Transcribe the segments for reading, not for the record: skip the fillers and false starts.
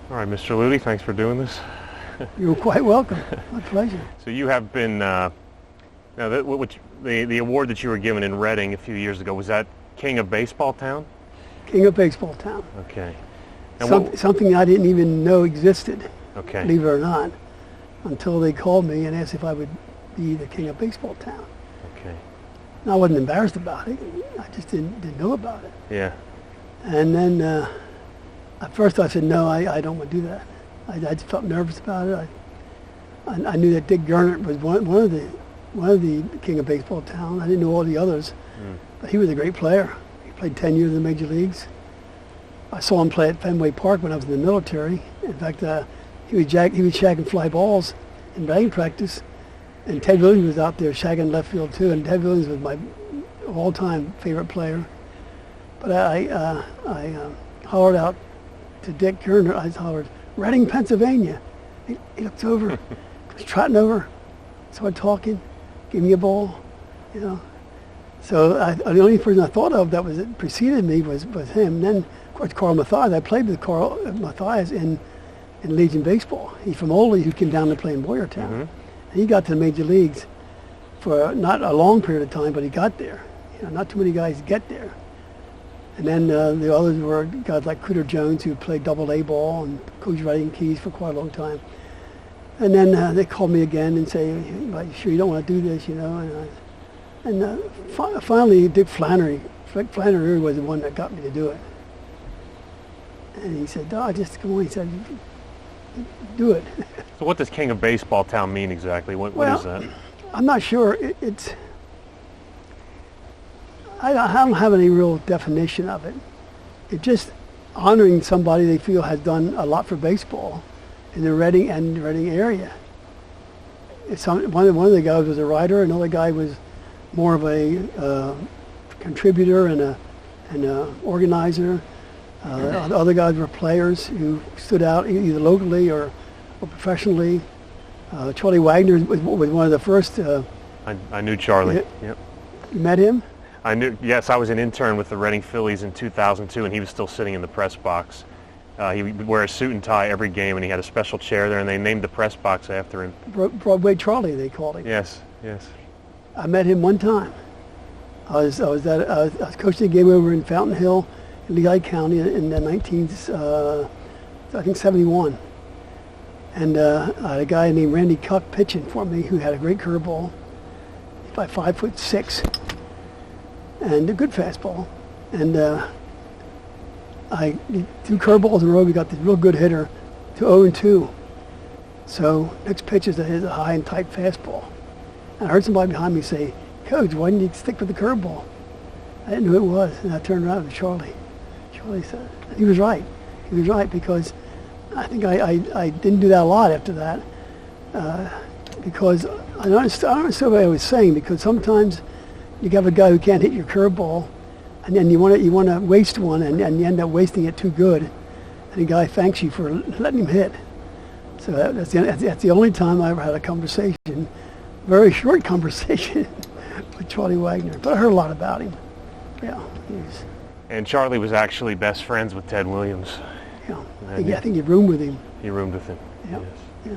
All right, Mr. Ludy, thanks for doing this. You're quite welcome. My pleasure. So you have been, now the award that you were given in Reading a few years ago, was that King of Baseball Town? King of Baseball Town. Okay. And something I didn't even know existed, okay. believe it or not, until they called me and asked if I would be the King of Baseball Town. Okay. And I wasn't embarrassed about it. I just didn't know about it. Yeah. And then at first I said, no, I don't want to do that. I just felt nervous about it. I knew that Dick Gernert was one of the King of Baseball Town. I didn't know all the others, but he was a great player. He played 10 years in the major leagues. I saw him play at Fenway Park when I was in the military. In fact, he was shagging fly balls in batting practice, and Ted Williams was out there shagging left field too. And Ted Williams was my all-time favorite player. But I hollered out to Dick Gernert. I hollered, "Reading, Pennsylvania." He looked over, was trotting over, started talking, gave me a ball, you know. So the only person I thought of that preceded me was him. And then, of course, Carl Mathias. I played with Carl Mathias in Legion Baseball. He's from Oldie, who came down to play in Boyertown. And he got to the major leagues for not a long period of time, but he got there. You know, not too many guys get there. And then the others were guys like Cooter Jones, who played double-A ball and coached Reading Keys for quite a long time. And then they called me again and say, "Are you sure you don't want to do this?" You know. And finally, Dick Flannery was the one that got me to do it. And he said, "No, just come on." He said, "Do it." So what does King of Baseball Town mean exactly? What is that? I'm not sure. I don't have any real definition of it. It's just honoring somebody they feel has done a lot for baseball in the Reading area. One of the guys was a writer, another guy was more of a contributor and a organizer. The other guys were players who stood out either locally or professionally. Charlie Wagner was one of the first. I knew Charlie. Yep. You met him? I knew. Yes, I was an intern with the Reading Phillies in 2002, and he was still sitting in the press box. He would wear a suit and tie every game, and he had a special chair there, and they named the press box after him. Broadway Charlie, they called him. Yes. I met him one time. I was coaching a game over in Fountain Hill, in Lehigh County, in the 71. And I had a guy named Randy Cuck pitching for me, who had a great curveball. He's about 5'6", and a good fastball. And I threw curveballs in a row. We got this real good hitter to 0-2. So next pitch is a high and tight fastball. And I heard somebody behind me say, "Coach, why didn't you stick with the curveball?" I didn't know who it was, and I turned around to Charlie. Charlie said, he was right. He was right, because I think I didn't do that a lot after that, because I don't understand what I was saying, because sometimes you have a guy who can't hit your curveball, and then you want to waste one, and you end up wasting it too good, and the guy thanks you for letting him hit. So that's the only time I ever had a conversation, very short conversation, with Charlie Wagner. But I heard a lot about him. Yeah. And Charlie was actually best friends with Ted Williams. Yeah. I think he roomed with him. He roomed with him. Yep. Yes. Yeah.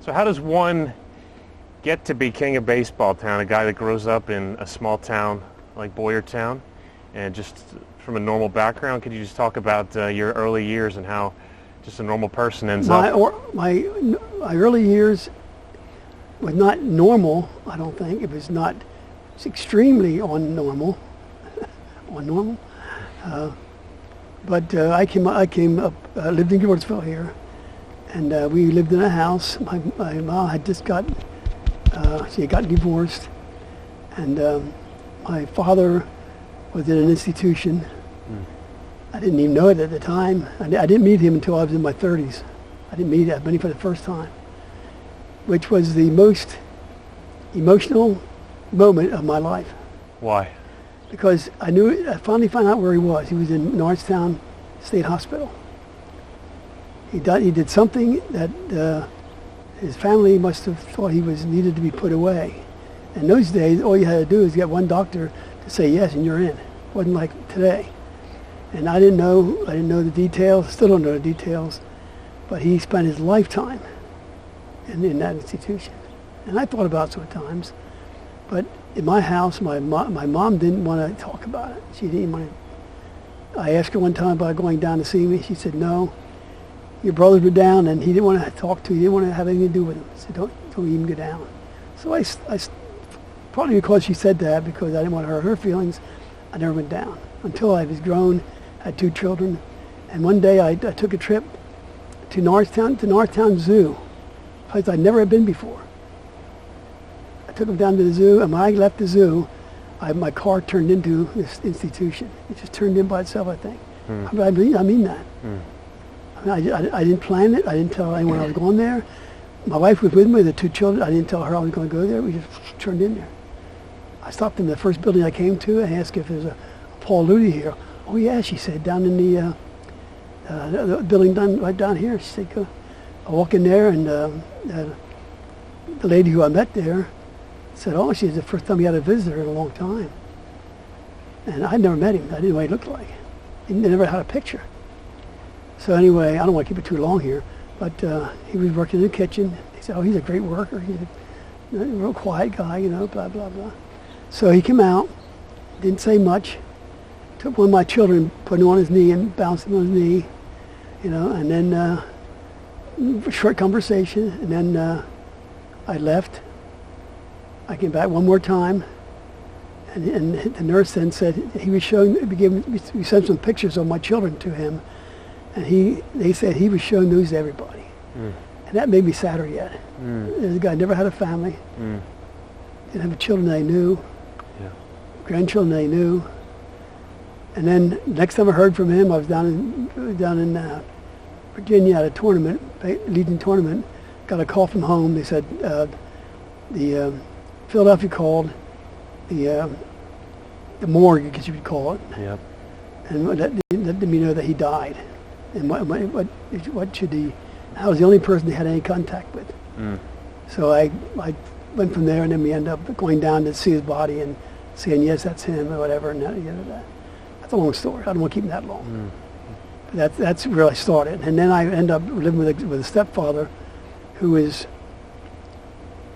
So how does one get to be King of Baseball Town, a guy that grows up in a small town like Boyertown, and just from a normal background? Could you just talk about your early years and how just a normal person ends up? My early years was not normal, I don't think. It's extremely unnormal. But I came up, lived in Gilbertsville here, and we lived in a house. My mom had just she had gotten divorced, and my father was in an institution. I didn't even know it at the time. I didn't meet him until I was in my 30s. I didn't meet him for the first time, which was the most emotional moment of my life. Why? Because I finally found out where he was. He was in Norristown State Hospital. He did something that his family must have thought he needed to be put away. In those days, all you had to do is get one doctor to say yes, and you're in. It wasn't like today. And I didn't know the details. Still don't know the details. but he spent his lifetime in that institution. And I thought about it sometimes, but in my house, my mom didn't want to talk about it. She didn't want to. I asked her one time about going down to see me. She said, no, your brothers were down and he didn't want to talk to you. He didn't want to have anything to do with them. She said, don't even go down. So I probably because she said that, because I didn't want to hurt her feelings, I never went down until I was grown, had 2 children. And one day I took a trip to Northtown Zoo, a place I'd never had been before. I took them down to the zoo, and when I left the zoo, my car turned into this institution. It just turned in by itself, I think. I mean that. I mean, I didn't plan it. I didn't tell anyone I was going there. My wife was with me, the 2 children. I didn't tell her I was going to go there. We just turned in there. I stopped in the first building I came to and asked if there's a Paul Ludy here. Oh yeah, she said, down in the building right down here. She said, go. I walk in there, and the lady who I met there said, oh, she was the first time he had a visitor in a long time. And I'd never met him. I didn't know what he looked like. He never had a picture. So anyway, I don't want to keep it too long here, but he was working in the kitchen. He said, oh, he's a great worker. He's a real quiet guy, you know, blah, blah, blah. So he came out, didn't say much, took one of my children, put him on his knee and bounced him on his knee, you know, and then short conversation, and then I left. I came back one more time, and the nurse then said he was showing, we sent some pictures of my children to him, and they said he was showing those to everybody. And that made me sadder yet. There's a guy never had a family, didn't have children they knew, grandchildren they knew. And then next time I heard from him, I was down in Virginia at a tournament, Legion tournament. Got a call from home. They said the Philadelphia called the morgue, I guess you would call it. Yep. And that let me know that he died. And what should he? I was the only person they had any contact with. So I went from there, and then we ended up going down to see his body and saying, yes, that's him, or whatever, and that. That's a long story. I don't want to keep it that long. But that's where I started. And then I ended up living with a stepfather who was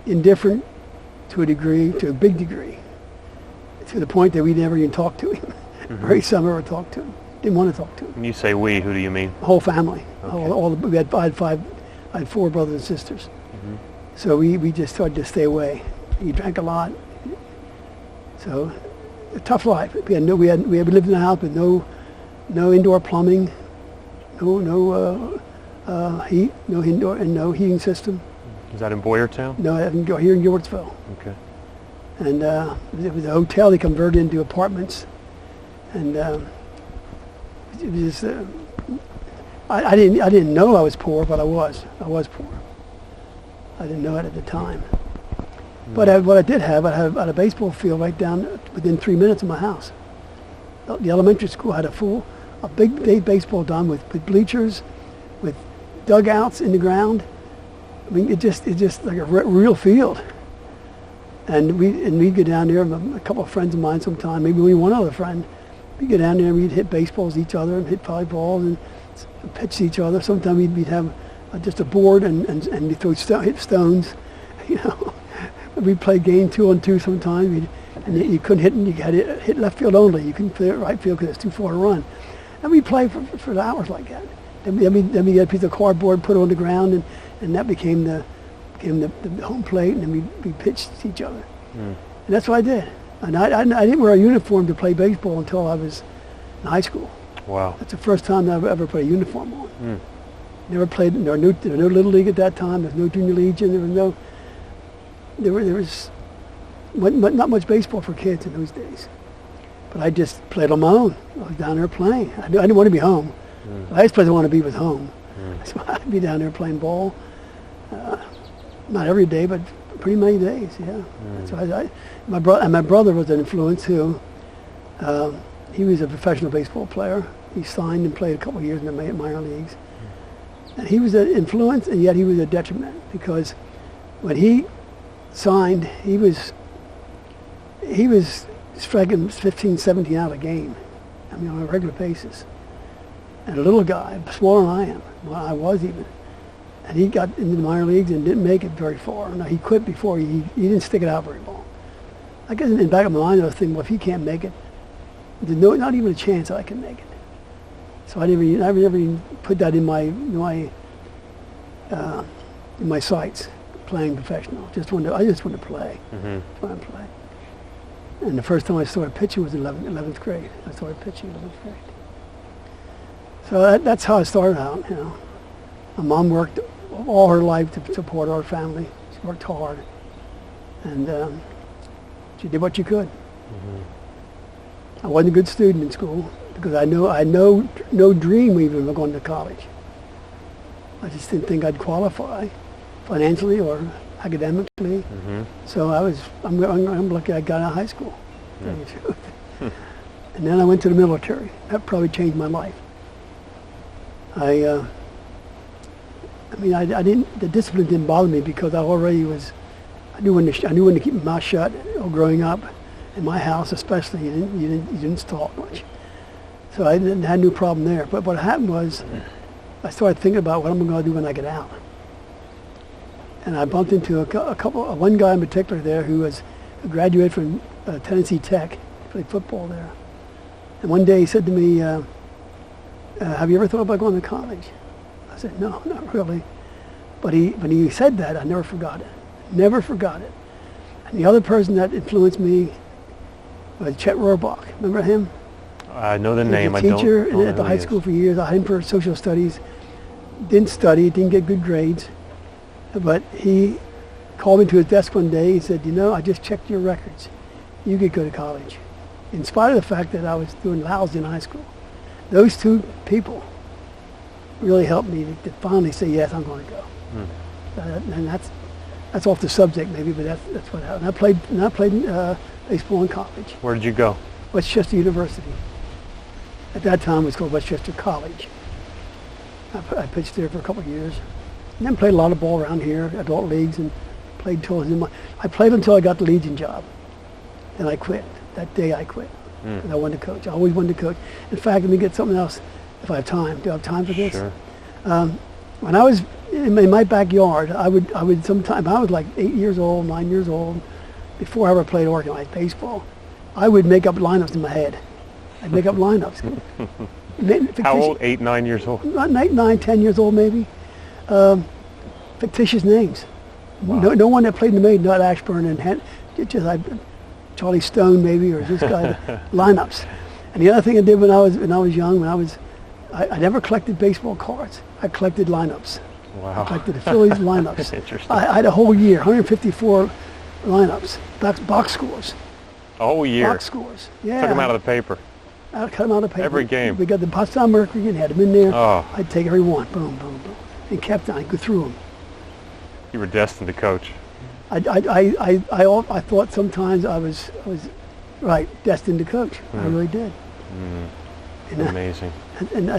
indifferent to a degree, to a big degree, to the point that we never even talked to him. Very seldom ever talked to him. Didn't want to talk to him. When you say we, who do you mean? The whole family. Okay. I had 4 brothers and sisters. So we just started to stay away. He drank a lot. So a tough life. We lived in a house with no indoor plumbing, no heat, no indoor, and no heating system. Is that in Boyertown? No, here in Yorksville. Okay. And it was a hotel they converted into apartments, and it was just, I didn't know I was poor, but I was poor. I didn't know it at the time. But what I did have, I had a baseball field right down within 3 minutes of my house. The elementary school had a big baseball diamond with bleachers, with dugouts in the ground. I mean, it just like a real field. And we'd go down there, a couple of friends of mine sometime, maybe only one other friend. We'd go down there and we'd hit baseballs at each other and hit volleyballs and pitch to each other. Sometimes we'd have just a board and we'd hit stones, you know. We'd play game 2-on-2 sometimes, and you couldn't hit, and you had to hit left field only. You couldn't play right field because it's too far to run. And we'd play for hours like that. Then we got a piece of cardboard put on the ground, and that became the home plate, and then we pitched to each other. And that's what I did. And I didn't wear a uniform to play baseball until I was in high school. Wow. That's the first time I ever put a uniform on. Never played. There was no Little League at that time. There was no Junior Legion. There was not much baseball for kids in those days. But I just played on my own. I was down there playing. I didn't want to be home. The last place I wanted to be was home. So I'd be down there playing ball. Not every day, but pretty many days, yeah. So my brother was an influence too. He was a professional baseball player. He signed and played a couple of years in the minor leagues. And he was an influence, and yet he was a detriment, because when he signed, he was striking 15, 17 out a game, I mean, on a regular basis. And a little guy, smaller than I am, well, I was even. And he got into the minor leagues and didn't make it very far. Now, he quit before. He didn't stick it out very long. I guess in the back of my mind, I was thinking, well, if he can't make it, there's not even a chance I can make it. So I never even put that in my sights, playing professional. I just wanted to play. Mm-hmm. Just wanted to play. And the first time I started pitching was in 11th grade. I started pitching in 11th grade. So that's how I started out, you know. My mom worked all her life to support our family. She worked hard. And she did what she could. Mm-hmm. I wasn't a good student in school because I no dream even of going to college. I just didn't think I'd qualify financially or academically. Mm-hmm. So I'm lucky I got out of high school. To tell you the truth. And then I went to the military. That probably changed my life. I didn't. The discipline didn't bother me because I already was. I knew when to keep my mouth shut. Growing up, in my house especially, you didn't talk much. So I had no problem there. But what happened was, I started thinking about what I'm going to do when I get out. And I bumped into one guy in particular there who graduated from Tennessee Tech, played football there. And one day he said to me, have you ever thought about going to college? I said, no, not really. But when he said that, I never forgot it. Never forgot it. And the other person that influenced me was Chet Rohrbach. Remember him? I know the name. He was a teacher at the high school for years. I had him for social studies. Didn't study, didn't get good grades. But he called me to his desk one day. He said, I just checked your records. You could go to college. In spite of the fact that I was doing lousy in high school. Those two people really helped me to finally say, yes, I'm going to go. And that's off the subject maybe, but that's what happened. I played baseball in college. Where did you go? Westchester University. At that time it was called Westchester College. I pitched there for a couple of years. And then played a lot of ball around here, adult leagues, and played I played until I got the Legion job. Then I quit. That day I quit. Because I wanted to coach. I always wanted to coach. In fact, let me get something else if I have time. Do I have time for this? Sure. When I was in my backyard, I would sometimes, I was like 8 years old, 9 years old, before I ever played organized baseball, I would make up lineups in my head. I'd make up lineups. How old? 8, 9 years old? 9, 10 years old maybe. Fictitious names. Wow. No one that played in the Maid, not Ashburn and Charlie Stone maybe, or this guy, lineups. And the other thing I did when I was young, I never collected baseball cards. I collected lineups. Wow. I collected the Phillies lineups. Interesting. I had a whole year, 154 lineups, box scores. A whole year? Box scores, yeah. Took them out of the paper? I cut them out of the paper. Every game? We got the Potsdam Mercury and had them in there. Oh. I'd take every one, boom, boom, boom, and kept on. I'd go through them. You were destined to coach. I thought sometimes I was destined to coach. I really did. Amazing. And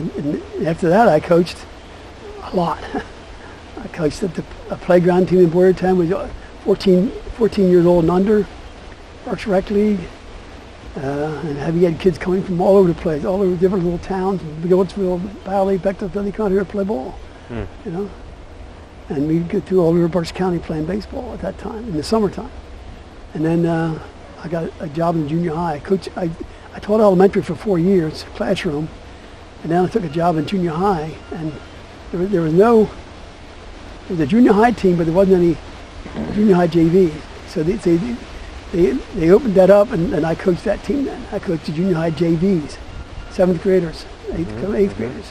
after that, I coached a lot. I coached at a playground team in Boyertown. Was 14 years old and under, Parks Rec League. And we had kids coming from all over the place, all over different little towns, Goatsville Valley, Beckton, come out here to play ball. And we'd go through all over Berks County playing baseball at that time, in the summertime. And then I got a job in junior high. I taught elementary for 4 years, classroom, and then I took a job in junior high. And there was a junior high team, but there wasn't any junior high JV. So they opened that up, and I coached that team then. I coached the junior high JVs, 7th graders, 8th graders.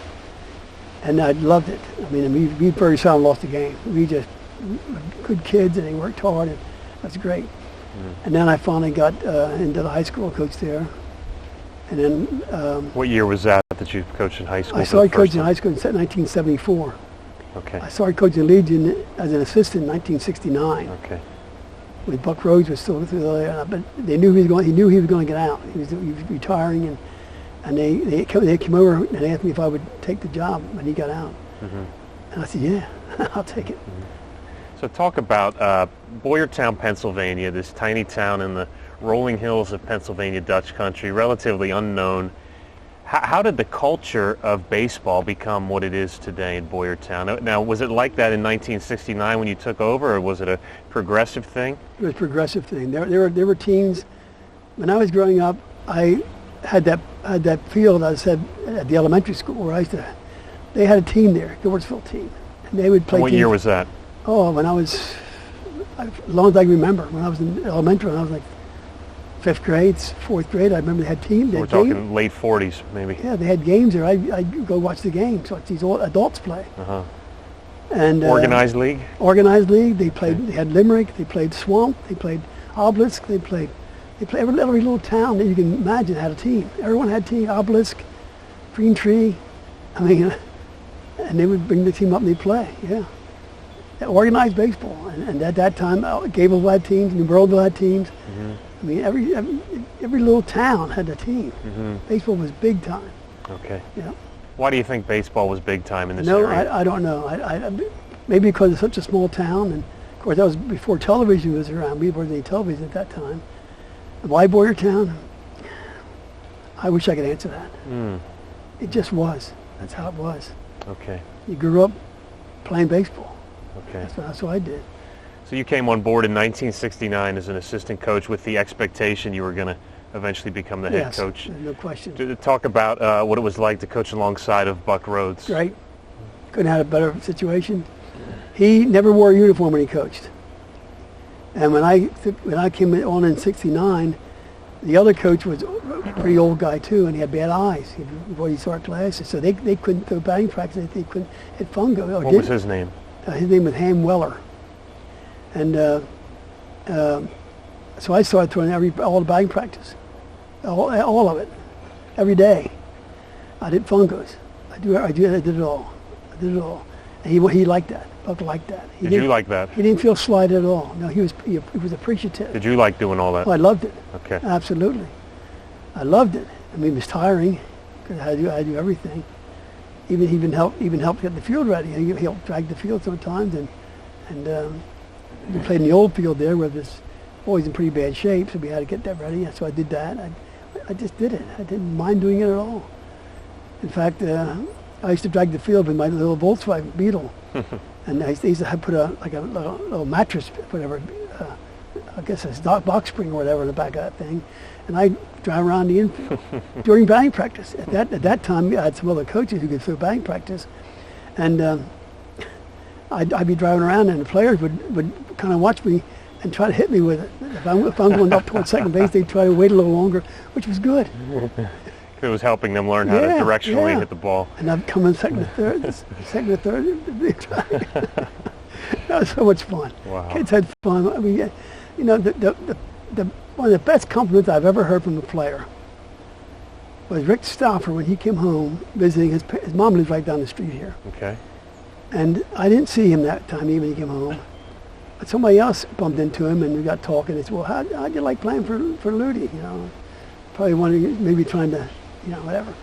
And I loved it. I mean, we very seldom lost a game. We just good kids, and they worked hard, and that's great. And then I finally got into the high school coach there. And then what year was that you coached in high school? I started coaching in high school in 1974. Okay. I started coaching Legion as an assistant in 1969. Okay. When Buck Rhodes was still there, but they knew he was going to get out. He was retiring, and they came over and they asked me if I would take the job when he got out. And I said, yeah, I'll take it. So talk about Boyertown, Pennsylvania, this tiny town in the rolling hills of Pennsylvania Dutch country, relatively unknown. How did the culture of baseball become what it is today in Boyertown? Now, was it like that in 1969 when you took over, or was it a progressive thing? It was a progressive thing. There were teams. When I was growing up, I had that field, I said, at the elementary school where I used to. They had a team there, Gilbertsville team, and they would play. What year was that? Oh, when I was, as long as I can remember, when I was in elementary, when I was like 5th grade, 4th grade, I remember they had teams. So we're talking late 40s, maybe. Yeah, they had games there. I'd go watch the games, watch these adults play. Uh-huh. And organized league? Organized league. They played. They had Limerick. They played Swamp. They played Obelisk. They played every little town that you can imagine had a team. Everyone had a team. Obelisk, Green Tree. I mean, and they would bring the team up and they'd play. Yeah. Organized baseball. And at that time, Gableville had teams. New Burrillville had teams. Mm-hmm. I mean, every little town had a team. Mm-hmm. Baseball was big time. Okay. Yeah. Why do you think baseball was big time in this area? No, I don't know. I maybe because it's such a small town, and of course that was before television was around. We weren't any television at that time. Why Boyertown? I wish I could answer that. Mm. It just was. That's how it was. Okay. You grew up playing baseball. Okay. That's what I did. So you came on board in 1969 as an assistant coach with the expectation you were going to eventually become the head coach. Yes, no question. To talk about what it was like to coach alongside of Buck Rhodes. Right. Couldn't have had a better situation. He never wore a uniform when he coached. And when I came on in '69, the other coach was a pretty old guy too, and he had bad eyes before he saw glasses. So they couldn't throw batting practice. They couldn't hit fungo. What was his name? His name was Ham Weller. And so I started throwing all the batting practice, all of it, every day. I did fungos. I did it all. And he liked that. Buck liked that. Did you like that? He didn't feel slighted at all. No, he was appreciative. Did you like doing all that? Oh, I loved it. Okay. Absolutely. I loved it. I mean, it was tiring because I had to do everything. Even helped get the field ready. He helped drag the field sometimes, and we played in the old field there where this always in pretty bad shape, so we had to get that ready. So I did that. I just did it. I didn't mind doing it at all. In fact, I used to drag the field with my little Volkswagen Beetle, and I used to have put a little mattress, whatever, I guess it's box spring or whatever in the back of that thing, and I drive around the infield during batting practice. At that time, I had some other coaches who could throw batting practice, and I'd be driving around, and the players would kind of watch me and try to hit me with it. If I'm going up towards second base, they'd try to wait a little longer, which was good. It was helping them learn how to directionally hit the ball. And I'd come in second or third. That was so much fun. Wow. Kids had fun. I mean, you know, one of the best compliments I've ever heard from a player was Rick Stauffer when he came home visiting. His mom lives right down the street here. Okay. And I didn't see him that time even when he came home. But somebody else bumped into him and we got talking. They said, well, how'd you like playing for Ludy? You know, probably wanting, maybe trying to, you know, whatever.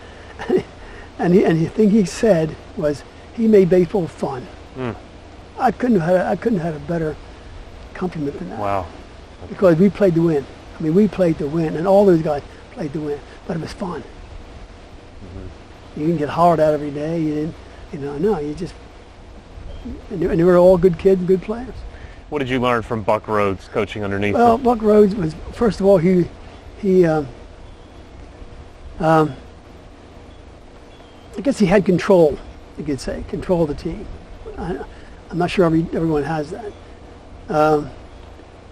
and the thing he said was he made baseball fun. Mm. I couldn't have had a better compliment than that. Wow. Because we played to win. I mean, we played to win, and all those guys played to win. But it was fun. Mm-hmm. You didn't get hollered at every day. You didn't, you know, no, you just. And they were all good kids and good players. What did you learn from Buck Rhodes coaching underneath Well, him? Buck Rhodes was, first of all, I guess he had control, you could say, control of the team. I'm not sure everyone has that.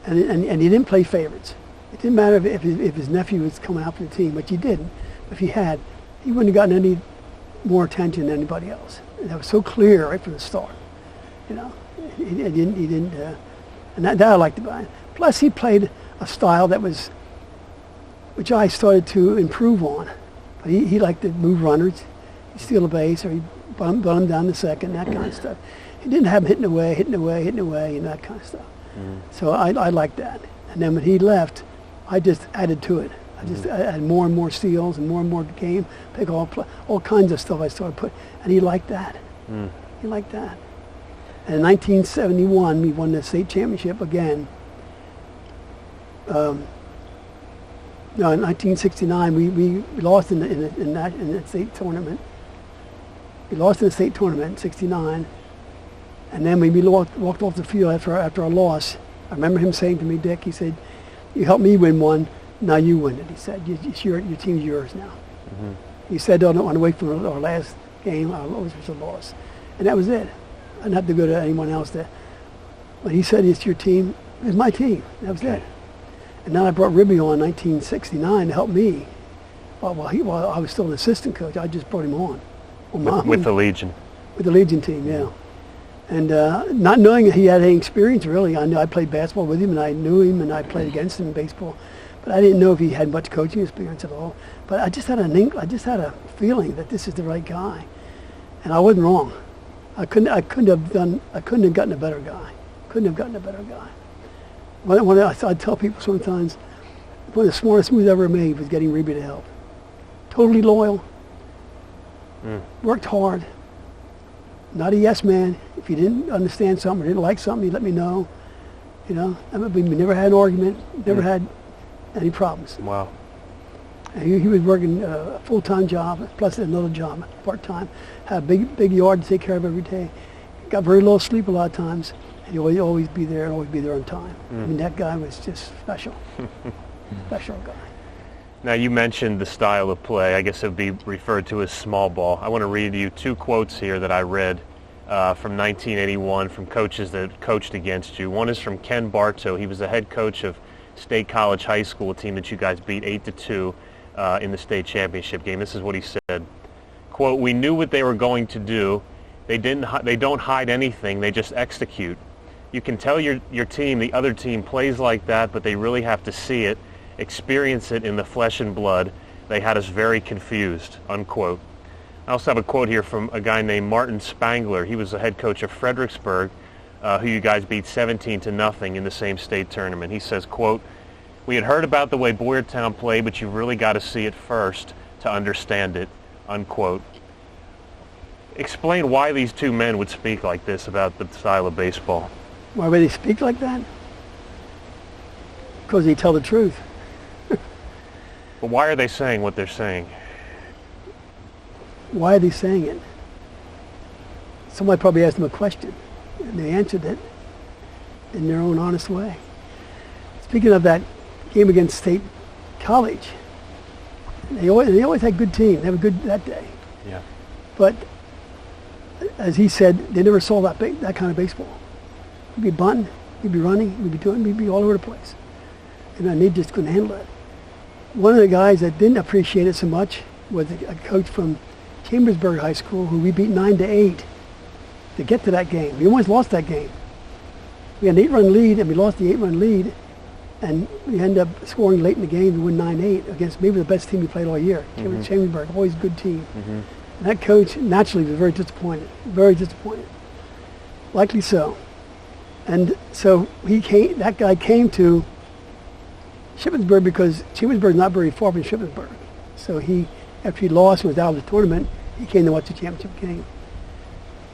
And he didn't play favorites. It didn't matter if his nephew was coming out for the team, which he didn't. If he had, he wouldn't have gotten any more attention than anybody else. And that was so clear right from the start. You know, he didn't, and that I liked about him. Plus, he played a style which I started to improve on. But he liked to move runners, he'd steal a base, or he'd bunt them down to second, that kind of stuff. He didn't have him hitting away, and that kind of stuff. Mm-hmm. So I liked that. And then when he left, I just added to it. I just added more and more steals and more game, pick all kinds of stuff I started putting. And he liked that. Mm. He liked that. And in 1971, we won the state championship again. No, in 1969 we lost in the state tournament. We lost in the state tournament in '69, and then when we walked off the field after our loss, I remember him saying to me, Dick, he said, "You helped me win one. Now you win it." He said, "Your team's yours now." Mm-hmm. He said on the way from our last game, which was a loss, and that was it. I didn't have to go to anyone else there. When he said it's your team, it was my team. That was it. And then I brought Ribby on in 1969 to help me. While I was still an assistant coach, I just brought him on. With the Legion. With the Legion team, yeah. And not knowing that he had any experience, really. I knew I played basketball with him, and I knew him, and I played against him in baseball. But I didn't know if he had much coaching experience at all. But I just had a feeling that this is the right guy, and I wasn't wrong. I couldn't have gotten a better guy. I tell people sometimes, one of the smartest moves I ever made was getting Ribby to help. Totally loyal. Worked hard. Not a yes man. If you didn't understand something or didn't like something, you let me know. You know, we never had an argument. Never had any problems. Wow. And he was working a full-time job plus another job, part-time. Had a big yard to take care of every day. Got very little sleep a lot of times. And he would always be there and always be there on time. I mean, that guy was just special. Special guy. Now, you mentioned the style of play. I guess it would be referred to as small ball. I want to read you two quotes here that I read from 1981 from coaches that coached against you. One is from Ken Bartow. He was the head coach of State College High School, a team that you guys beat 8-2 in the state championship game. This is what he said. Quote, "We knew what they were going to do. They don't hide anything. They just execute. You can tell your team, the other team, plays like that, but they really have to see it, experience it in the flesh and blood. They had us very confused," unquote. I also have a quote here from a guy named Martin Spangler. He was the head coach of Fredericksburg, who you guys beat 17-0 in the same state tournament. He says, quote, "We had heard about the way Boyertown played, but you've really got to see it first to understand it," unquote. Explain why these two men would speak like this about the style of baseball. Why would they speak like that? Because they tell the truth. But why are they saying what they're saying? Why are they saying it? Somebody probably asked them a question, and they answered it in their own honest way. Speaking of that game against State College, they always had good teams. They were good that day. Yeah. But as he said, they never saw that kind of baseball. We'd be bunting, we'd be running, we'd be all over the place. And they just couldn't handle it. One of the guys that didn't appreciate it so much was a coach from Chambersburg High School who we beat 9-8 to get to that game. We almost lost that game. We had an 8-run lead, and we lost the 8-run lead, and we ended up scoring late in the game to win 9-8 against maybe the best team we played all year. Chambersburg, always a good team. And that coach naturally was very disappointed. Likely so. And so that guy came to Shippensburg because Chambersburg is not very far from Shippensburg. So after he lost and was out of the tournament, he came to watch the championship game.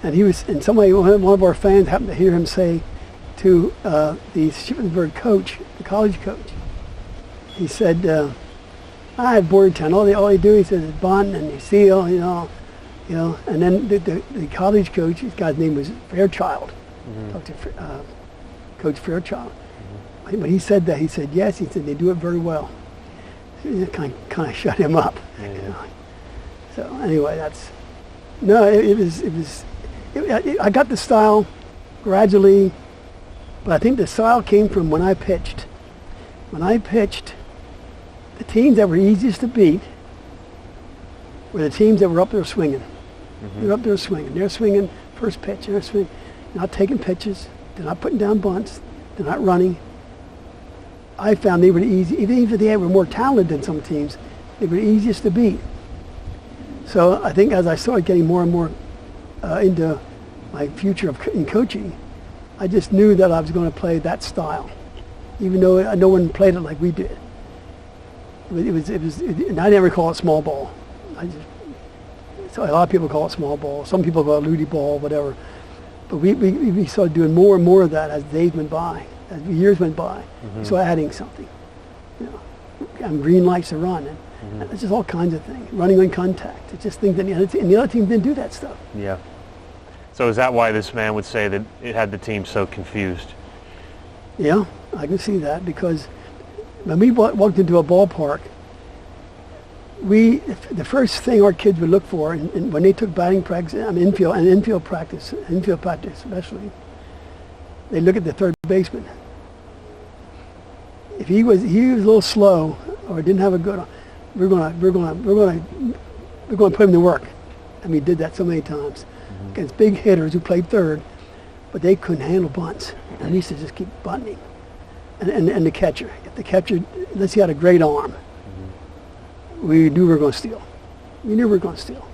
And one of our fans happened to hear him say to the Shippensburg coach, the college coach, he said, "I have Boyertown. All they do," he says, "is bunt and they seal, you know." And then the college coach, his guy's name was Fairchild. Talked to Coach Fairchild. When he said that, he said, "Yes," he said, "they do it very well." It kind of shut him up. Yeah. You know? So anyway, I got the style gradually, but I think the style came from when I pitched. When I pitched, the teams that were easiest to beat were the teams that were up there swinging. They're up there swinging. They're swinging first pitch. They're swinging, not taking pitches. They're not putting down bunts. They're not running. I found they were easy. Even if they were more talented than some teams, they were the easiest to beat. So I think as I started getting more and more into my future in coaching, I just knew that I was going to play that style, even though no one played it like we did. And I never call it small ball. So a lot of people call it small ball. Some people call it Ludy ball, whatever. But we started doing more and more of that as days went by, as years went by. So adding something. green lights to run, and it's just all kinds of things. Running on contact. It's just things that and the other team didn't do that stuff. Yeah. So is that why this man would say that it had the team so confused? Yeah, I can see that, because when we walked into a ballpark, the first thing our kids would look for, and when they took batting practice, infield practice especially, they look at the third baseman. If he was a little slow or didn't have a good, we're gonna put him to work, and we did that so many times against big hitters who played third, but they couldn't handle bunts, and we used to just keep bunting him. And the catcher, unless he had a great arm, we knew we were going to steal. We knew we were going to steal.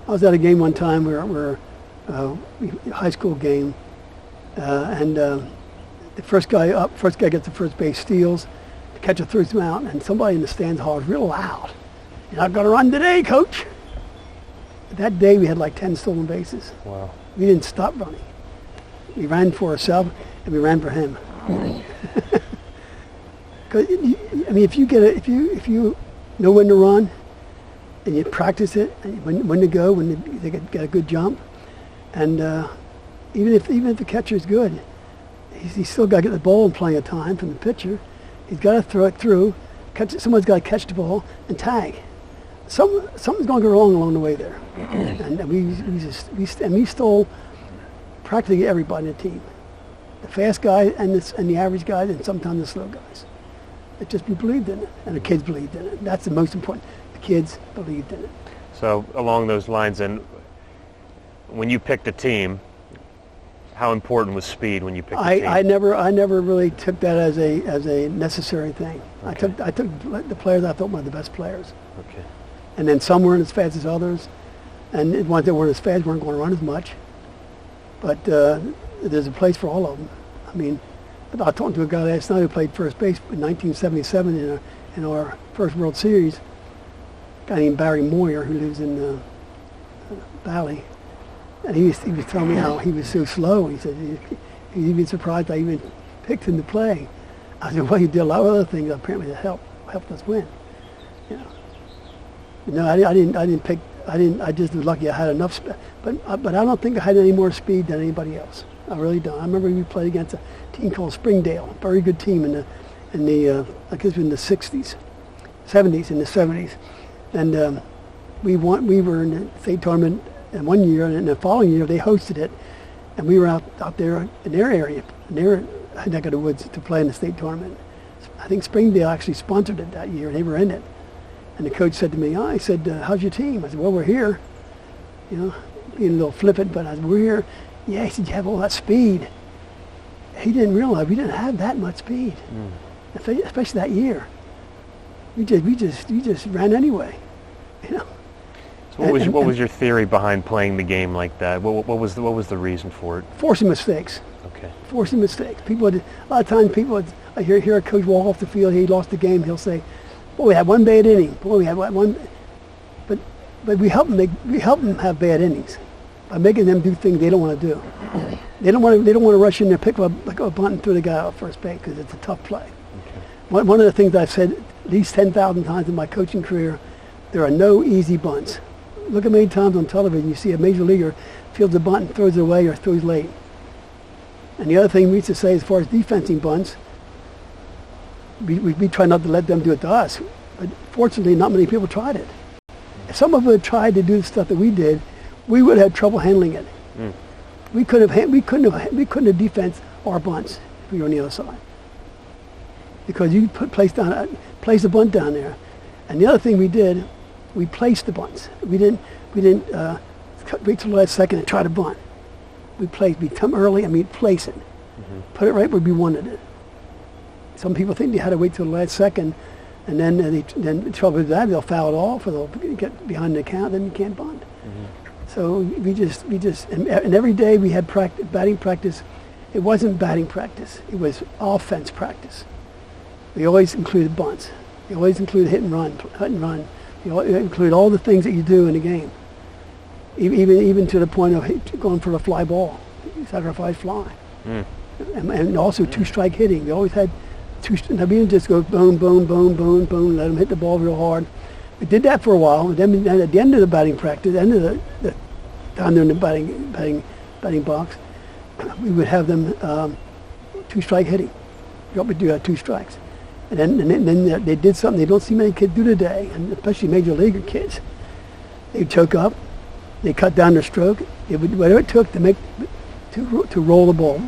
I was at a game one time where high school game, and the first guy gets the first base, steals, the catcher throws him out, and somebody in the stands hollers real loud, "You're not going to run today, coach." That day we had like 10 stolen bases. Wow. We didn't stop running. We ran for ourselves, and we ran for him. Because if you know when to run, and you practice it, and when to go, when they get a good jump, and even if the catcher is good, he's still got to get the ball in plenty of time from the pitcher. He's got to throw it through. Someone's got to catch the ball and tag. Something's going to go wrong along the way there, and we stole practically everybody in the team. The fast guy and the average guys, and sometimes the slow guys. It just, we believed in it, and the kids believed in it. That's the most important. The kids believed in it. So along those lines, and when you picked a team, how important was speed when you picked a team? I never really took that as a necessary thing. Okay. I took the players I thought were the best players. Okay. And then some weren't as fast as others, and the ones that weren't as fast weren't going to run as much. But there's a place for all of them. I mean, I was talking to a guy last night who played first base in 1977 in our first World Series. A guy named Barry Moyer, who lives in Valley, and he was telling me how he was so slow. He said he's even surprised I even picked him to play. I said, well, he did a lot of other things apparently that helped us win. You know. No, I didn't pick. I just was lucky I had enough. But I don't think I had any more speed than anybody else. I really don't. I remember we played against a team called Springdale, a very good team in the I guess in the 60s, 70s, and we were in the state tournament in one year, and in the following year they hosted it, and we were out there in their area, in their neck of the woods to play in the state tournament. I think Springdale actually sponsored it that year, and they were in it. And the coach said to me, he said, how's your team? I said, well, we're here. You know, being a little flippant, but I said, we're here. Yeah, he said, you have all that speed. He didn't realize we didn't have that much speed, especially that year. We just ran anyway, you know. So what was your theory behind playing the game like that? What was the reason for it? Forcing mistakes. Okay. Forcing mistakes. A lot of times I hear a coach walk off the field, he lost the game, he'll say, boy, we had one bad inning. Boy, we had one. But we help them have bad innings by making them do things they don't want to do. They don't want to rush in there, pick up a bunt and throw the guy out first base because it's a tough play. Okay. One of the things I've said at least 10,000 times in my coaching career, there are no easy bunts. Look how many times on television you see a major leaguer fields a bunt and throws it away or throws late. And the other thing we used to say as far as defensing bunts, we try not to let them do it to us, but fortunately not many people tried it. If some of them had tried to do the stuff that we did, we would have had trouble handling it. We couldn't have defensed our bunts if we were on the other side, because you place a bunt down there. And the other thing we did, we placed the bunts. We didn't wait till the last second and try to bunt. We come early and we'd place it, put it right where we wanted it. Some people think they had to wait till the last second, and then the trouble with that, they'll foul it off, or they'll get behind the count, then you can't bunt. So we just and every day we had batting practice. It wasn't batting practice. It was offense practice. We always included bunts. We always included hit and run. You include all the things that you do in the game, even to the point of going for the fly ball, sacrifice fly, and also two-strike hitting. We always had Now we didn't just go boom, boom, boom, boom, boom, let them hit the ball real hard. We did that for a while, and then at the end of the batting practice, the end of the down there in the batting box, we would have them 2-strike hitting. We would do 2 strikes. And then they did something they don't see many kids do today, and especially major leaguer kids. They'd choke up, they cut down their stroke. It would whatever it took to roll the ball.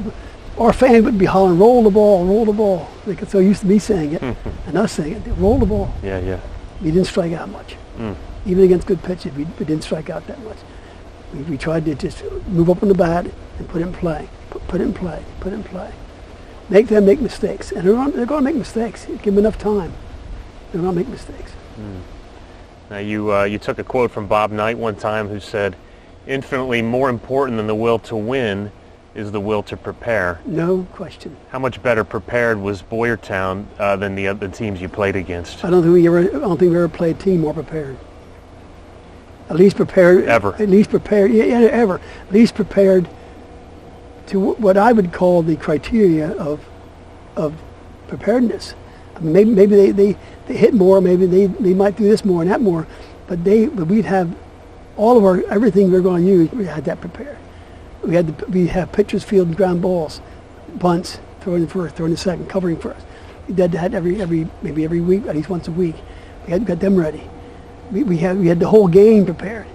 Our fans would be hollering, "Roll the ball, roll the ball." They got so used to me saying it and us saying it. Roll the ball. Yeah. We didn't strike out much. Even against good pitches, we didn't strike out that much. We tried to just move up on the bat and put it in play, put it in play, put it in play. Make them make mistakes, and they're going to make mistakes. Give them enough time. They're going to make mistakes. Now you took a quote from Bob Knight one time, who said, "Infinitely more important than the will to win is the will to prepare." No question. How much better prepared was Boyertown than the other teams you played against? I don't think we ever played a team more prepared. At least prepared. Ever. At least prepared. Yeah, ever. At least prepared to what I would call the criteria of preparedness. I mean, maybe they hit more. Maybe they might do this more and that more, but we'd have all of everything we're going to use. We had that prepared. We have pitchers fielding ground balls, bunts, throwing the first, throwing the second, covering first. We did that maybe every week, at least once a week. We had got them ready. We had the whole game prepared.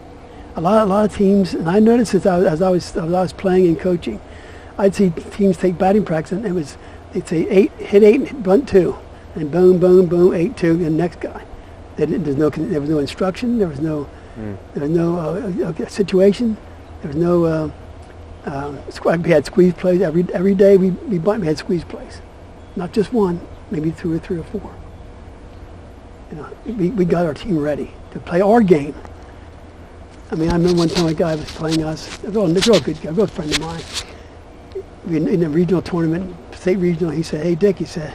A lot of teams, and I noticed as I was playing and coaching, I'd see teams take batting practice, and they'd say hit 8 and bunt 2, and boom, boom, boom, 8-2, and the next guy. There was no instruction. There was no situation. There was no. We had squeeze plays every day. We had squeeze plays, not just one, maybe 2 or 3 or 4. You know, we got our team ready to play our game. I mean, I remember one time a guy was playing us. A real good guy, a real friend of mine. In a regional tournament, state regional, he said, "Hey Dick," he said,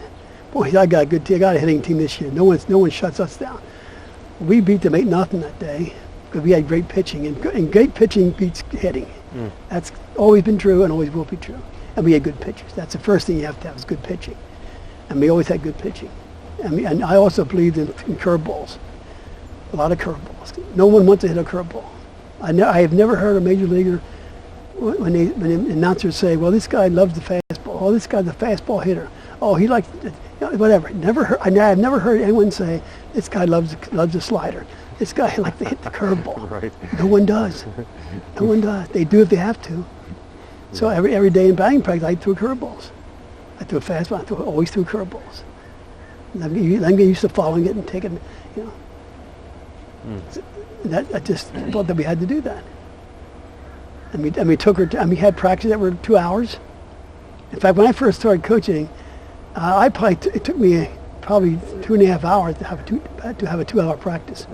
"Boy, I got a good team. I got a hitting team this year. No one shuts us down." We beat them 8-0 that day because we had great pitching, and great pitching beats hitting. That's always been true and always will be true. And we had good pitchers. That's the first thing you have to have is good pitching. And we always had good pitching. And I also believed in curveballs, a lot of curveballs. No one wants to hit a curveball. I have never heard a major leaguer when the announcers say, "Well, this guy loves the fastball. Oh, this guy's a fastball hitter. Oh, he likes whatever." I have never heard anyone say, "This guy loves the slider. This guy likes to hit the curveball." Right. No one does. No one does. They do if they have to. So every day in batting practice, I threw curveballs. I threw a fastball. I always threw curveballs. And I'm getting used to following it and taking, you know. I just thought that we had to do that. And we took her. And we had practice that were 2 hours. In fact, when I first started coaching, it took me probably 2.5 hours to have a 2-hour practice.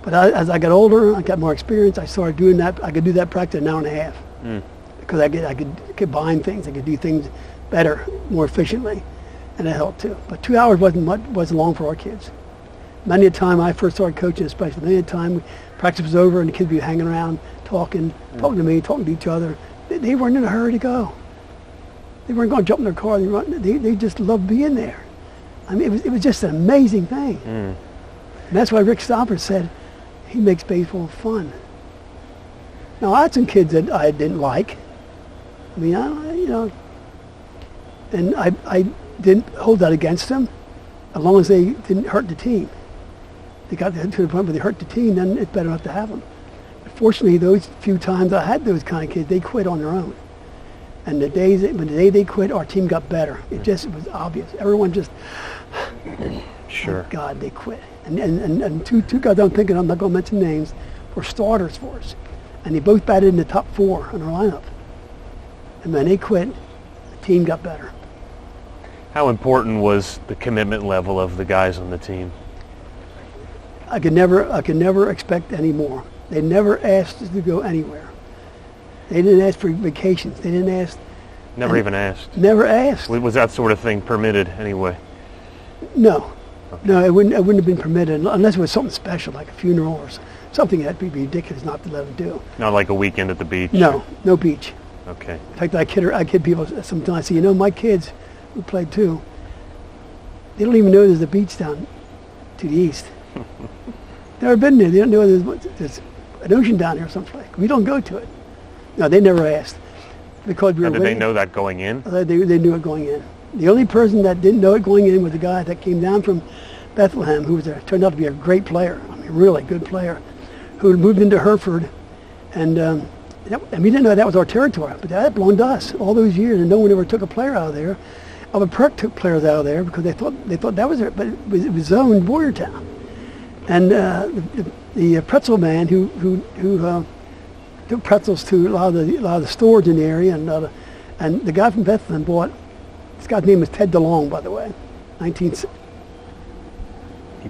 But as I got older, I got more experience. I started doing that. I could do that practice in 1.5 hours because I could combine things. I could do things better, more efficiently, and it helped too. But 2 hours wasn't long for our kids. Many a time I first started coaching, especially many a time practice was over and the kids would be hanging around, talking to me, talking to each other. They weren't in a hurry to go. They weren't going to jump in their car and run. They just loved being there. I mean, it was just an amazing thing. And that's why Rick Stopper said he makes baseball fun. Now, I had some kids that I didn't like. I mean, and I didn't hold that against them as long as they didn't hurt the team. They got to the point where they hurt the team, then it's better not to have them. But fortunately, those few times I had those kind of kids, they quit on their own. And the day they quit, our team got better. It was obvious. Everyone just, sure. Oh God, they quit. And two guys I'm thinking, I'm not going to mention names, were starters for us. And they both batted in the top 4 in our lineup. And when they quit, the team got better. How important was the commitment level of the guys on the team? I could never expect any more. They never asked us to go anywhere. They didn't ask for vacations. They didn't ask. Never even asked. Never asked. Was that sort of thing permitted anyway? No. Okay. No, it wouldn't have been permitted unless it was something special, like a funeral or something that'd be ridiculous not to let them do. Not like a weekend at the beach? No, no beach. Okay. In fact, I kid people sometimes. I say, my kids who played too, They don't even know there's a beach down to the east. Never been there. They don't know there's an ocean down here someplace. We don't go to it. No, they never asked because we were. Now, did they know that going in? They knew it going in. The only person that didn't know it going in was a guy that came down from Bethlehem, who turned out to be a great player. I mean, really good player, who had moved into Hereford, and we didn't know that was our territory, but that belonged to us all those years, and no one ever took a player out of there. Albert Perk took players out of there because they thought that was it, but it was zoned Boyertown. And the pretzel man who took pretzels to a lot of the stores in the area, and the guy from Bethlehem bought. This guy's name is Ted DeLong, by the way. Keep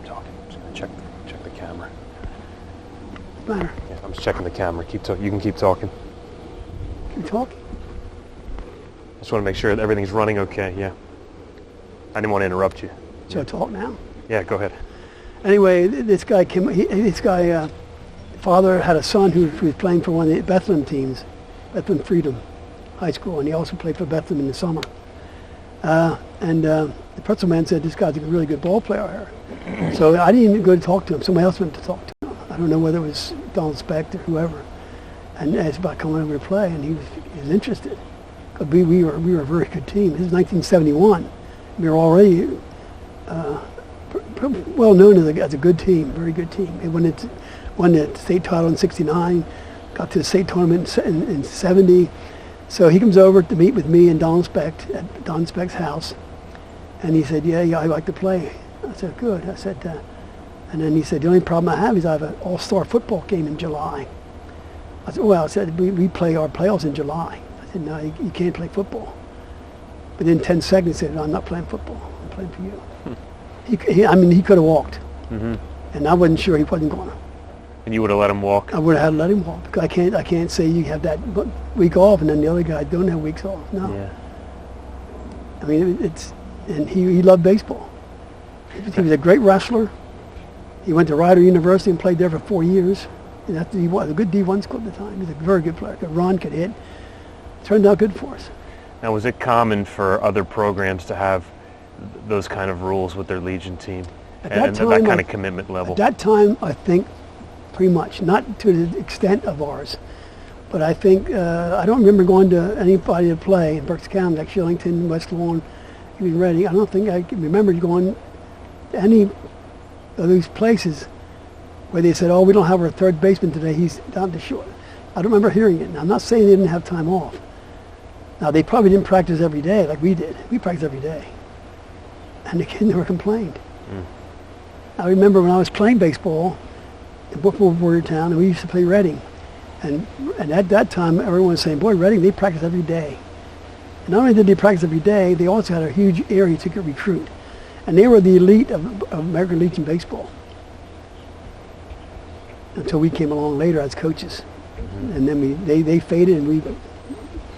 talking. I'm just gonna check the camera. What's the matter? Yeah, I'm just checking the camera. Keep talking. You can keep talking. Keep talking. I just want to make sure that everything's running okay. Yeah. I didn't want to interrupt you. Should I talk now? Yeah, go ahead. Anyway, this guy father had a son who was playing for one of the Bethlehem teams, Bethlehem Freedom High School, and he also played for Bethlehem in the summer. The pretzel man said, this guy's a really good ball player here. So I didn't even go to talk to him. Somebody else went to talk to him. I don't know whether it was Donald Specht or whoever, and asked about coming over to play, and he was interested. We were a very good team. This is 1971. We were already well known as a good team, very good team. They won the state title in '69, got to the state tournament in '70. So he comes over to meet with me and Don Specht at Don Specht's house, and he said, "Yeah, I like to play." I said, "Good." I said, and then he said, "The only problem I have is I have an all-star football game in July." I said, "Well," I said, we play our playoffs in July." I said, "No, you can't play football." Within 10 seconds, he said, "No, I'm not playing football. I'm playing for you." He could have walked, and I wasn't sure he wasn't going to. And you would have let him walk? I would have had to let him walk because I can't say you have that week off and then the other guy don't have weeks off. No. Yeah. I mean, and he loved baseball. He was a great wrestler. He went to Rider University and played there for 4 years. And he was a good D1 school at the time. He was a very good player. Could run, could hit. Turned out good for us. Now, was it common for other programs to have those kind of rules with their Legion team? That kind of commitment level? At that time, I think pretty much. Not to the extent of ours. But I think, I don't remember going to anybody to play in Berks County, like Shillington, West Lawn, even Reading. I don't think I can remember going to any of these places where they said, "Oh, we don't have our third baseman today, he's down to short." I don't remember hearing it. Now, I'm not saying they didn't have time off. Now, they probably didn't practice every day like we did. We practiced every day. And the kids never complained. I remember when I was playing baseball in Boyertown, and we used to play Reading. And at that time, everyone was saying, "Boy, Reading, they practice every day." And not only did they practice every day, they also had a huge area to recruit. And they were the elite of American Legion baseball. Until we came along later as coaches. And then they faded and we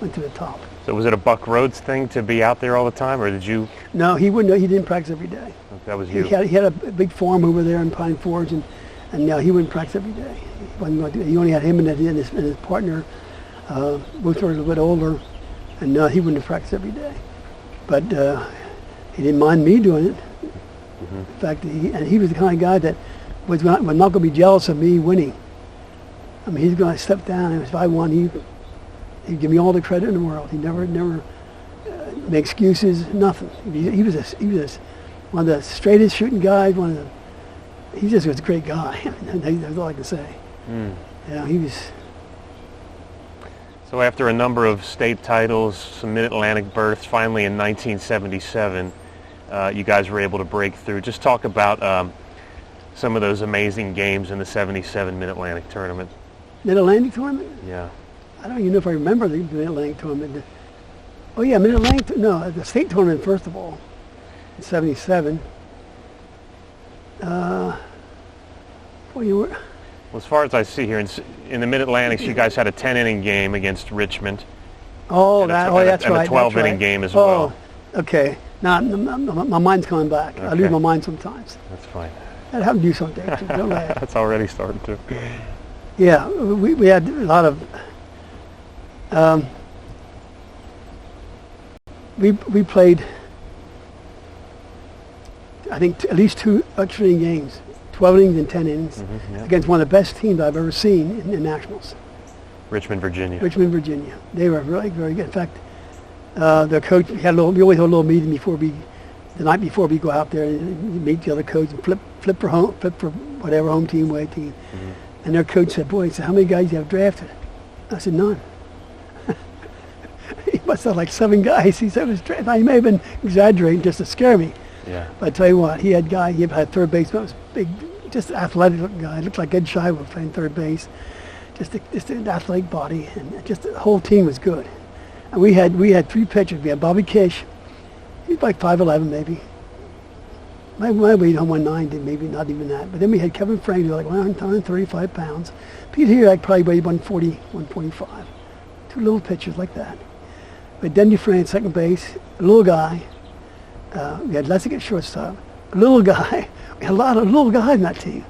went to the top. So was it a Buck Rhodes thing to be out there all the time, or did you? No, he wouldn't. He didn't practice every day. That was you. He had a big farm over there in Pine Forge, and no, he wouldn't practice every day. He only had him and his partner. Both were a little bit older, and no, he wouldn't have practiced every day. But he didn't mind me doing it. In fact, he was the kind of guy that was not going to be jealous of me winning. I mean, he's going to step down, and if I won, he'd give me all the credit in the world. He never made excuses, nothing. He was one of the straightest shooting guys. He just was a great guy. That's all I can say. He was. So after a number of state titles, some Mid-Atlantic berths, finally in 1977, you guys were able to break through. Just talk about some of those amazing games in the '77 Mid-Atlantic tournament. Mid-Atlantic tournament? Yeah. I don't even know if I remember the Mid-Atlantic tournament. Oh yeah, Mid-Atlantic. No, the state tournament first of all, in '77. Well, as far as I see here, in the Mid-Atlantics, you guys had a 10-inning game against Richmond. Oh, that's right. And a 12-inning game as well. Okay. Now my mind's coming back. Okay. I lose my mind sometimes. That's fine. That happened to you someday too. Don't laugh. That's already starting to. Yeah, we had a lot of. We played I think at least 2 extra inning games, 12 innings and 10 innings, against one of the best teams I've ever seen in Nationals. Richmond, Virginia. Richmond, Virginia. They were really very good. In fact, their coach, we always had a little meeting the night before we go out there and meet the other coach and flip for whatever home team, away team. And their coach said, boy, he said, how many guys you have drafted? I said, none. He must have like 7 guys. He said, now, he may have been exaggerating just to scare me. Yeah. But I tell you what, he had third baseman, was big, just athletic looking guy. Looked like Ed Schiavo playing third base. Just an athletic body, and just the whole team was good. And we had 3 pitchers. We had Bobby Kish. He's like 5'11", maybe. My weight on 190, maybe not even that. But then we had Kevin Frank, who was like 135 pounds. Pete here, like probably weighed 140, 145. 2 little pitchers like that. We had Denny Frank, second base, a little guy. We had Lessig at shortstop, a little guy. We had a lot of little guys in that team.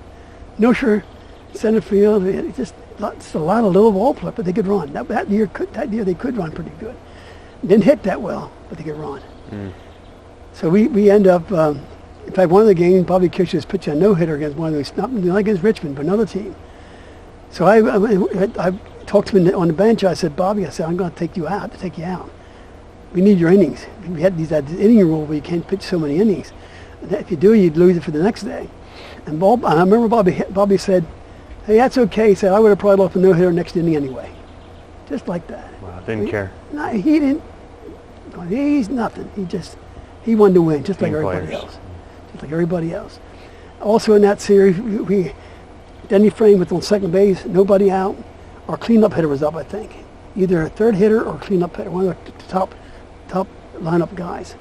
Nosher, center field. Just a lot of little ball players, but they could run. That year they could run pretty good. Didn't hit that well, but they could run. So we end up. In fact, one of the games, Bobby Kish was pitching a no-hitter against one of those, not against Richmond, but another team. So I talked to him on the bench. I said, Bobby, I'm going to take you out. We need your innings. We had this inning rule where you can't pitch so many innings. And if you do, you'd lose it for the next day. And I remember Bobby said, hey, that's okay. He said, I would have probably lost a no-hitter next inning anyway. Just like that. Wow, didn't care. No, he didn't. He's nothing. He wanted to win, just like everybody else. Just like everybody else. Also in that series, Denny Frame was on second base, nobody out. Our cleanup hitter was up, I think. Either a third hitter or cleanup hitter, one of the top lineup guys.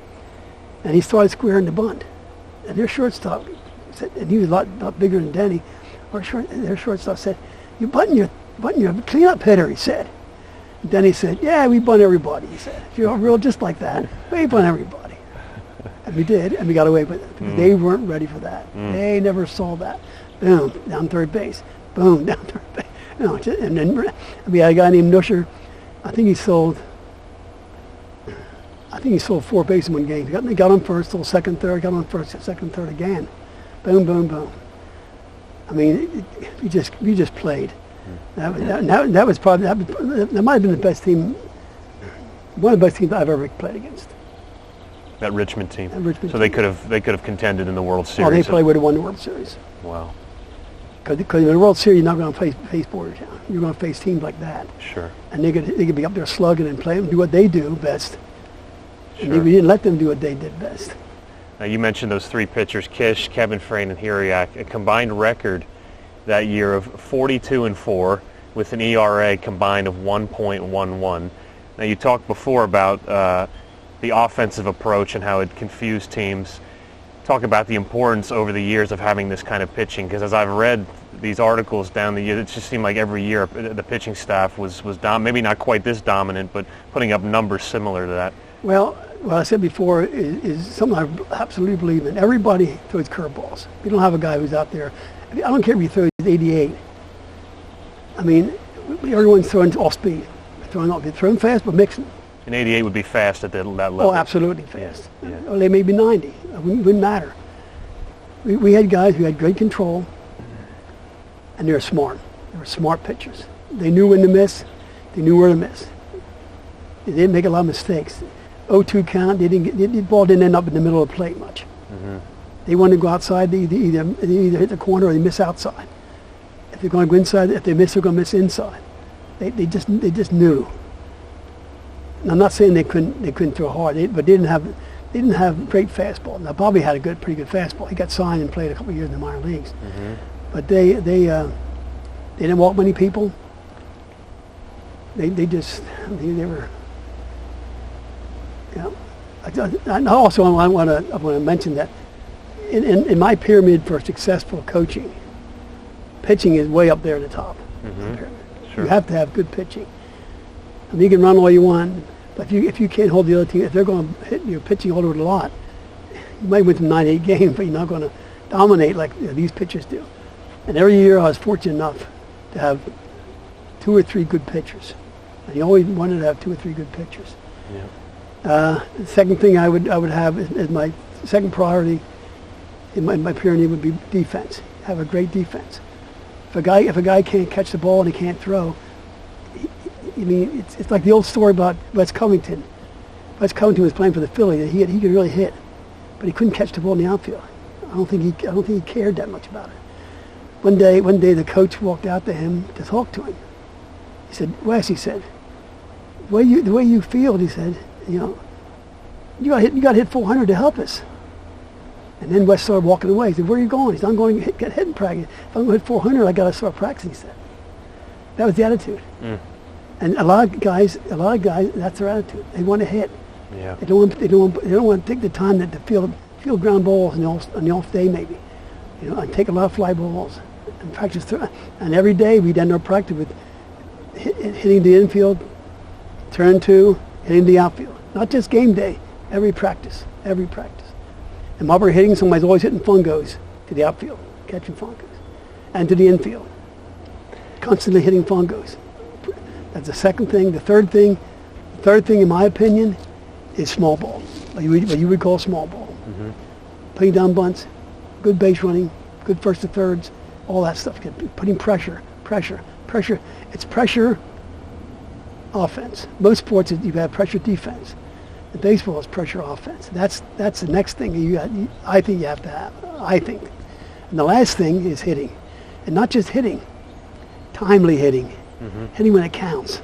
And he started squaring the bunt. And their shortstop said, and he was a lot bigger than Denny. Their shortstop said, "You bunting your cleanup hitter," he said. And Denny said, "Yeah, we bunt everybody," he said. If you're real just like that, we bunt everybody. And we did, and we got away with it. Because they weren't ready for that. They never saw that. Boom, down third base. Boom, down third base. And then we had a guy named Nusher. I think he sold 4 bases in one game. He got on first, till second, third, got on first, second, third again. Boom, boom, boom. I mean, we just played. That was probably, that might have been the best team, one of the best teams I've ever played against. That Richmond team. So they could have contended in the World Series. Oh, they probably would have won the World Series. Wow. Because in the World Series, you're not going to face Boyertown. You're going to face teams like that. Sure. And they could be up there slugging and playing, do what they do best. Sure. And we didn't let them do what they did best. Now you mentioned those 3 pitchers, Kish, Kevin Frayne, and Hiriak, a combined record that year of 42-4 with an ERA combined of 1.11. Now you talked before about the offensive approach and how it confused teams. Talk about the importance over the years of having this kind of pitching, because as I've read these articles down the years, it just seemed like every year the pitching staff was maybe not quite this dominant, but putting up numbers similar to that. Well, what I said before is something I absolutely believe in. Everybody throws curveballs. You don't have a guy who's out there. I don't care if you throw 88. I mean, everyone's throwing off speed. They're throwing fast, but mixing. And 88 would be fast at that level. Oh, absolutely fast. Yeah. Or they may be 90. It wouldn't matter. We had guys who had great control, and they were smart. They were smart pitchers. They knew when to miss. They knew where to miss. They didn't make a lot of mistakes. 0-2 count. The ball didn't end up in the middle of the plate much. They wanted to go outside. They either hit the corner or they miss outside. If they're going to go inside, if they miss, they're going to miss inside. They just knew. And I'm not saying they couldn't throw hard, but they didn't have great fastball. Now Bobby had a pretty good fastball. He got signed and played a couple of years in the minor leagues. But they didn't walk many people. They were. Yeah. I also want to mention that in my pyramid for successful coaching, pitching is way up there at the top. Sure. You have to have good pitching. I mean, you can run all you want, but if you can't hold the other team, if they're going to hit your pitching all over the lot, you might win some 9-8 games, but you're not going to dominate like these pitchers do. And every year I was fortunate enough to have 2 or 3 good pitchers. And you always wanted to have 2 or 3 good pitchers. Yeah. The second thing I would have is my second priority in my pyramid would be defense. Have a great defense. If a guy can't catch the ball and he can't throw, it's like the old story about Wes Covington. Wes Covington was playing for the Phillies. He could really hit, but he couldn't catch the ball in the outfield. I don't think he cared that much about it. One day the coach walked out to him to talk to him. He said, "Wes," he said, the way you field," he said, "you got to hit 400 to help us." And then Wes started walking away. He said, "Where are you going?" He said, "I'm going to get hitting practice. If I'm going to hit 400, I got to start practicing." He said, that was the attitude. And a lot of guys, that's their attitude. They want to hit. Yeah. They don't want to take the time to field ground balls on the off day maybe. And take a lot of fly balls and practice. And every day we'd end our practice with hitting the infield, turn two, hitting the outfield. Not just game day. Every practice. And while we're hitting, somebody's always hitting fungos to the outfield, catching fungos, and to the infield. Constantly hitting fungos. That's the second thing. The third thing, in my opinion, is small ball. What you would call small ball. Mm-hmm. Putting down bunts, good base running, good first to thirds, all that stuff. Putting pressure. It's pressure offense. Most sports, you have pressure defense. The baseball is pressure offense. That's the next thing I think you have to have. I think. And the last thing is hitting. And not just hitting, timely hitting. Mm-hmm. Hitting when it counts.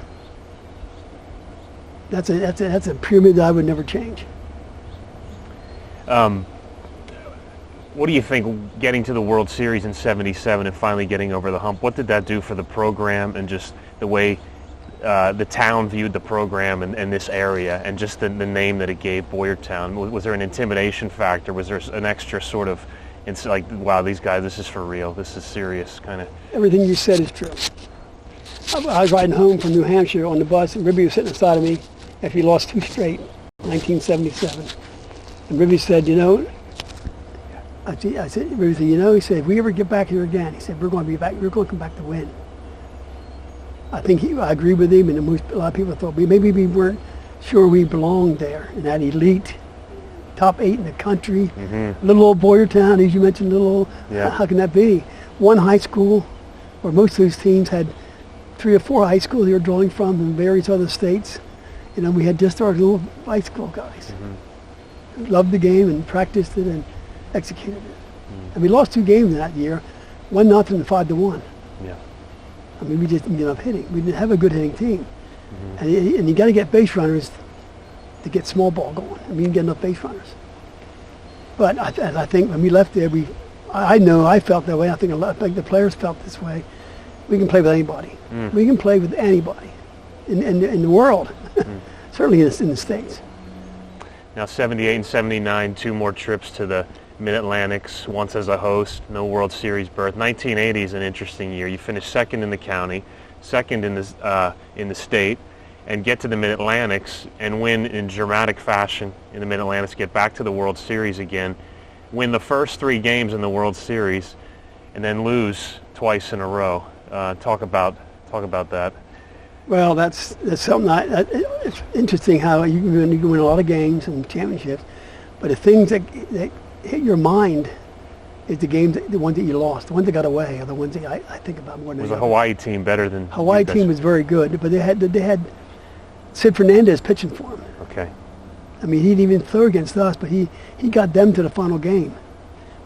That's a pyramid that I would never change. What do you think, getting to the World Series in '77 and finally getting over the hump, what did that do for the program and just the way the town viewed the program and this area and just the name that it gave Boyertown? Was there an intimidation factor? Was there an extra sort of, it's like, wow, these guys, this is for real, this is serious kind of? Everything you said is true. I was riding home from New Hampshire on the bus, and Ribby was sitting beside of me after he lost 2 straight, 1977. And Ribby said, I said, Ribby said, he said, if we ever get back here again, he said, we're going to come back to win. I agree with him, and a lot of people thought maybe we weren't sure we belonged there in that elite top 8 in the country. Mm-hmm. Little old Boyertown, as you mentioned, how can that be? One high school, where most of those teams had 3 or 4 high schools they were drawing from in various other states. We had just our little high school guys. Mm-hmm. Who loved the game and practiced it and executed it. Mm-hmm. And we lost 2 games that year, 1-0 and 5-1. Yeah. We just didn't get enough hitting. We didn't have a good hitting team. Mm-hmm. And you got to get base runners to get small ball going. You can get enough base runners. But I think when we left there, I know I felt that way. I think the players felt this way. We can play with anybody. Mm. We can play with anybody in the world, certainly in the States. Now, 78 and 79, 2 more trips to the Mid-Atlantics, once as a host, no World Series berth. 1980 is an interesting year. You finish second in the county, second in the state, and get to the Mid-Atlantics and win in dramatic fashion in the Mid-Atlantics, get back to the World Series again, win the first 3 games in the World Series, and then lose twice in a row. Talk about that. Well, that's something. It's interesting how you can win a lot of games and championships, but the things that hit your mind is the ones that you lost. The ones that got away are the ones that I think about more than. Was the Hawaii team better than? Hawaii team was very good, but they had Sid Fernandez pitching for them. Okay. He didn't even throw against us, but he got them to the final game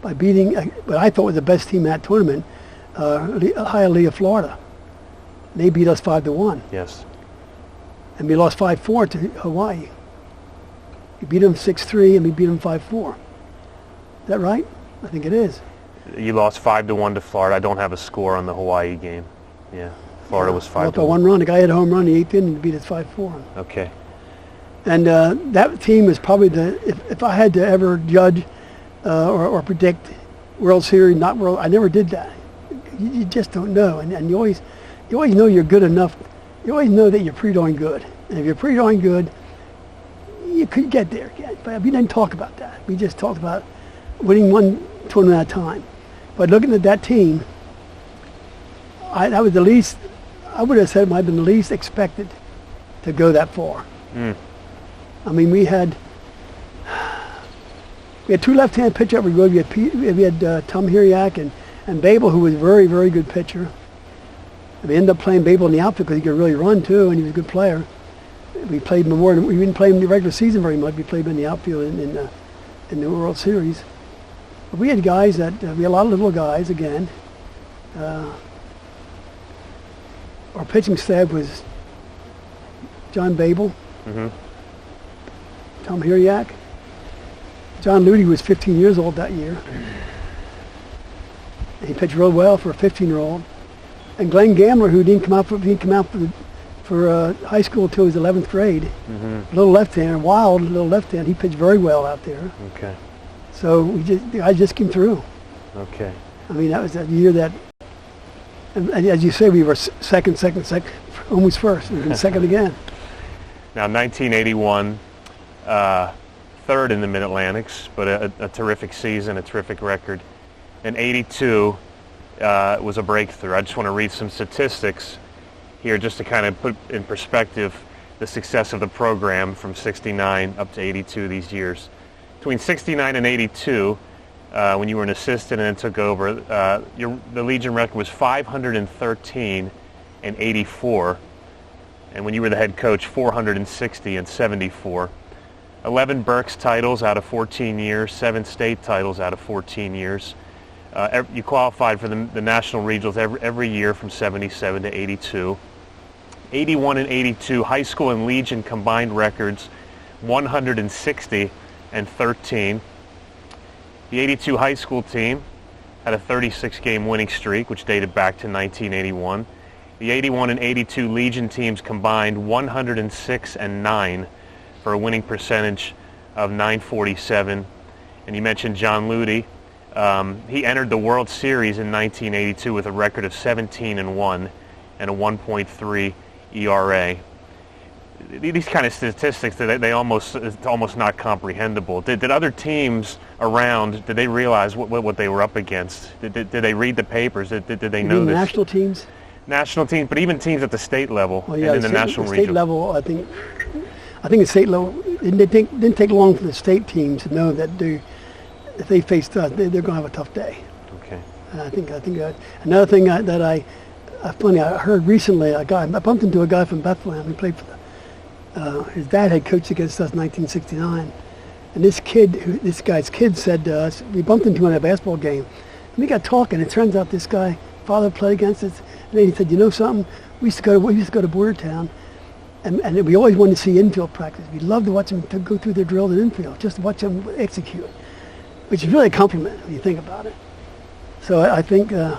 by beating what I thought was the best team in that tournament, Hialeah, Florida. They beat us 5-1. Yes. And we lost 5-4 to Hawaii. We beat them 6-3, and we beat them 5-4. Is that right? I think it is. You lost 5-1 to Florida. I don't have a score on the Hawaii game. Yeah. Florida was 5-1. By 1 run. The guy had a home run in the 8th inning to beat us 5-4. Okay. And that team is probably if I had to ever judge or predict World Series, not World, I never did that. You just don't know, and you always know you're good enough. You always know that you're pretty darn good, and if you're pretty darn good, you could get there again. But we didn't talk about that. We just talked about winning one tournament at a time. But looking at that team, that was the least. I would have said it might have been the least expected to go that far. Mm. We had We had two left-hand pitchers that were good. We had Tom Hiriak and Babel, who was a very, very good pitcher. And we ended up playing Babel in the outfield because he could really run too, and he was a good player. We played him more. We didn't play him in the regular season very much. We played him in the outfield in the World Series. But we had guys we had a lot of little guys again. Our pitching staff was John Babel, Tom Hiriak. John Ludy was 15 years old that year. He pitched real well for a 15-year-old. And Glenn Gambler, who didn't come out for high school until his 11th grade. Little left-hander, wild little left-hand. He pitched very well out there. Okay. So the guys just came through. Okay. I mean, that was that year that, and as you say, we were second, almost first. We've been second again. Now, 1981, third in the Mid-Atlantics, but a terrific season, a terrific record. And 82 was a breakthrough. I just want to read some statistics here just to kind of put in perspective the success of the program from 69 up to 82 these years. Between 69 and 82, when you were an assistant and then took over, the Legion record was 513 and 84. And when you were the head coach, 460 and 74. 11 Berks titles out of 14 years, 7 state titles out of 14 years. You qualified for the national regionals every year from 77 to 82. 81 and 82, high school and Legion combined records, 160 and 13. The 82 high school team had a 36-game winning streak, which dated back to 1981. The 81 and 82 Legion teams combined 106 and 9 for a winning percentage of .947. And you mentioned John Ludy. He entered the World Series in 1982 with a record of 17 and 1 and a 1.3 ERA. These kind of statistics, it's almost not comprehensible. Did other teams around, did they realize what they were up against? Did they read the papers? Did they know this? National teams? National teams, but even teams at the state level and in the national region. State level, I think the state level, it didn't take long for the state teams to know that if they faced us, they're going to have a tough day. Okay. And I think another thing that I heard recently, I bumped into a guy from Bethlehem who played for his dad had coached against us in 1969. And this guy's kid said to us, we bumped into him at a basketball game, and we got talking. It turns out this guy, father played against us, and then he said, you know something? We used to go to Boyertown, and we always wanted to see infield practice. We loved to watch them to go through their drills in infield, just to watch them execute, which is really a compliment when you think about it. So I think, what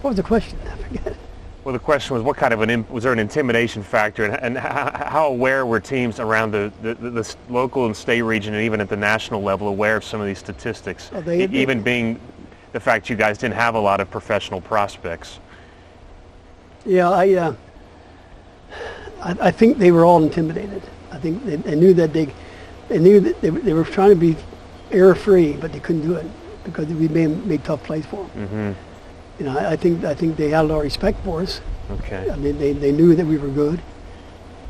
was the question? I forget. Well, the question was, what kind of was there an intimidation factor, and how aware were teams around the local and state region, and even at the national level, aware of some of these statistics, even being the fact you guys didn't have a lot of professional prospects? Yeah, I think they were all intimidated. I think they knew that they were trying to be error-free, but they couldn't do it because we made tough plays for them. Mm-hmm. You know, I think they had a lot of respect for us. Okay. I mean, they knew that we were good.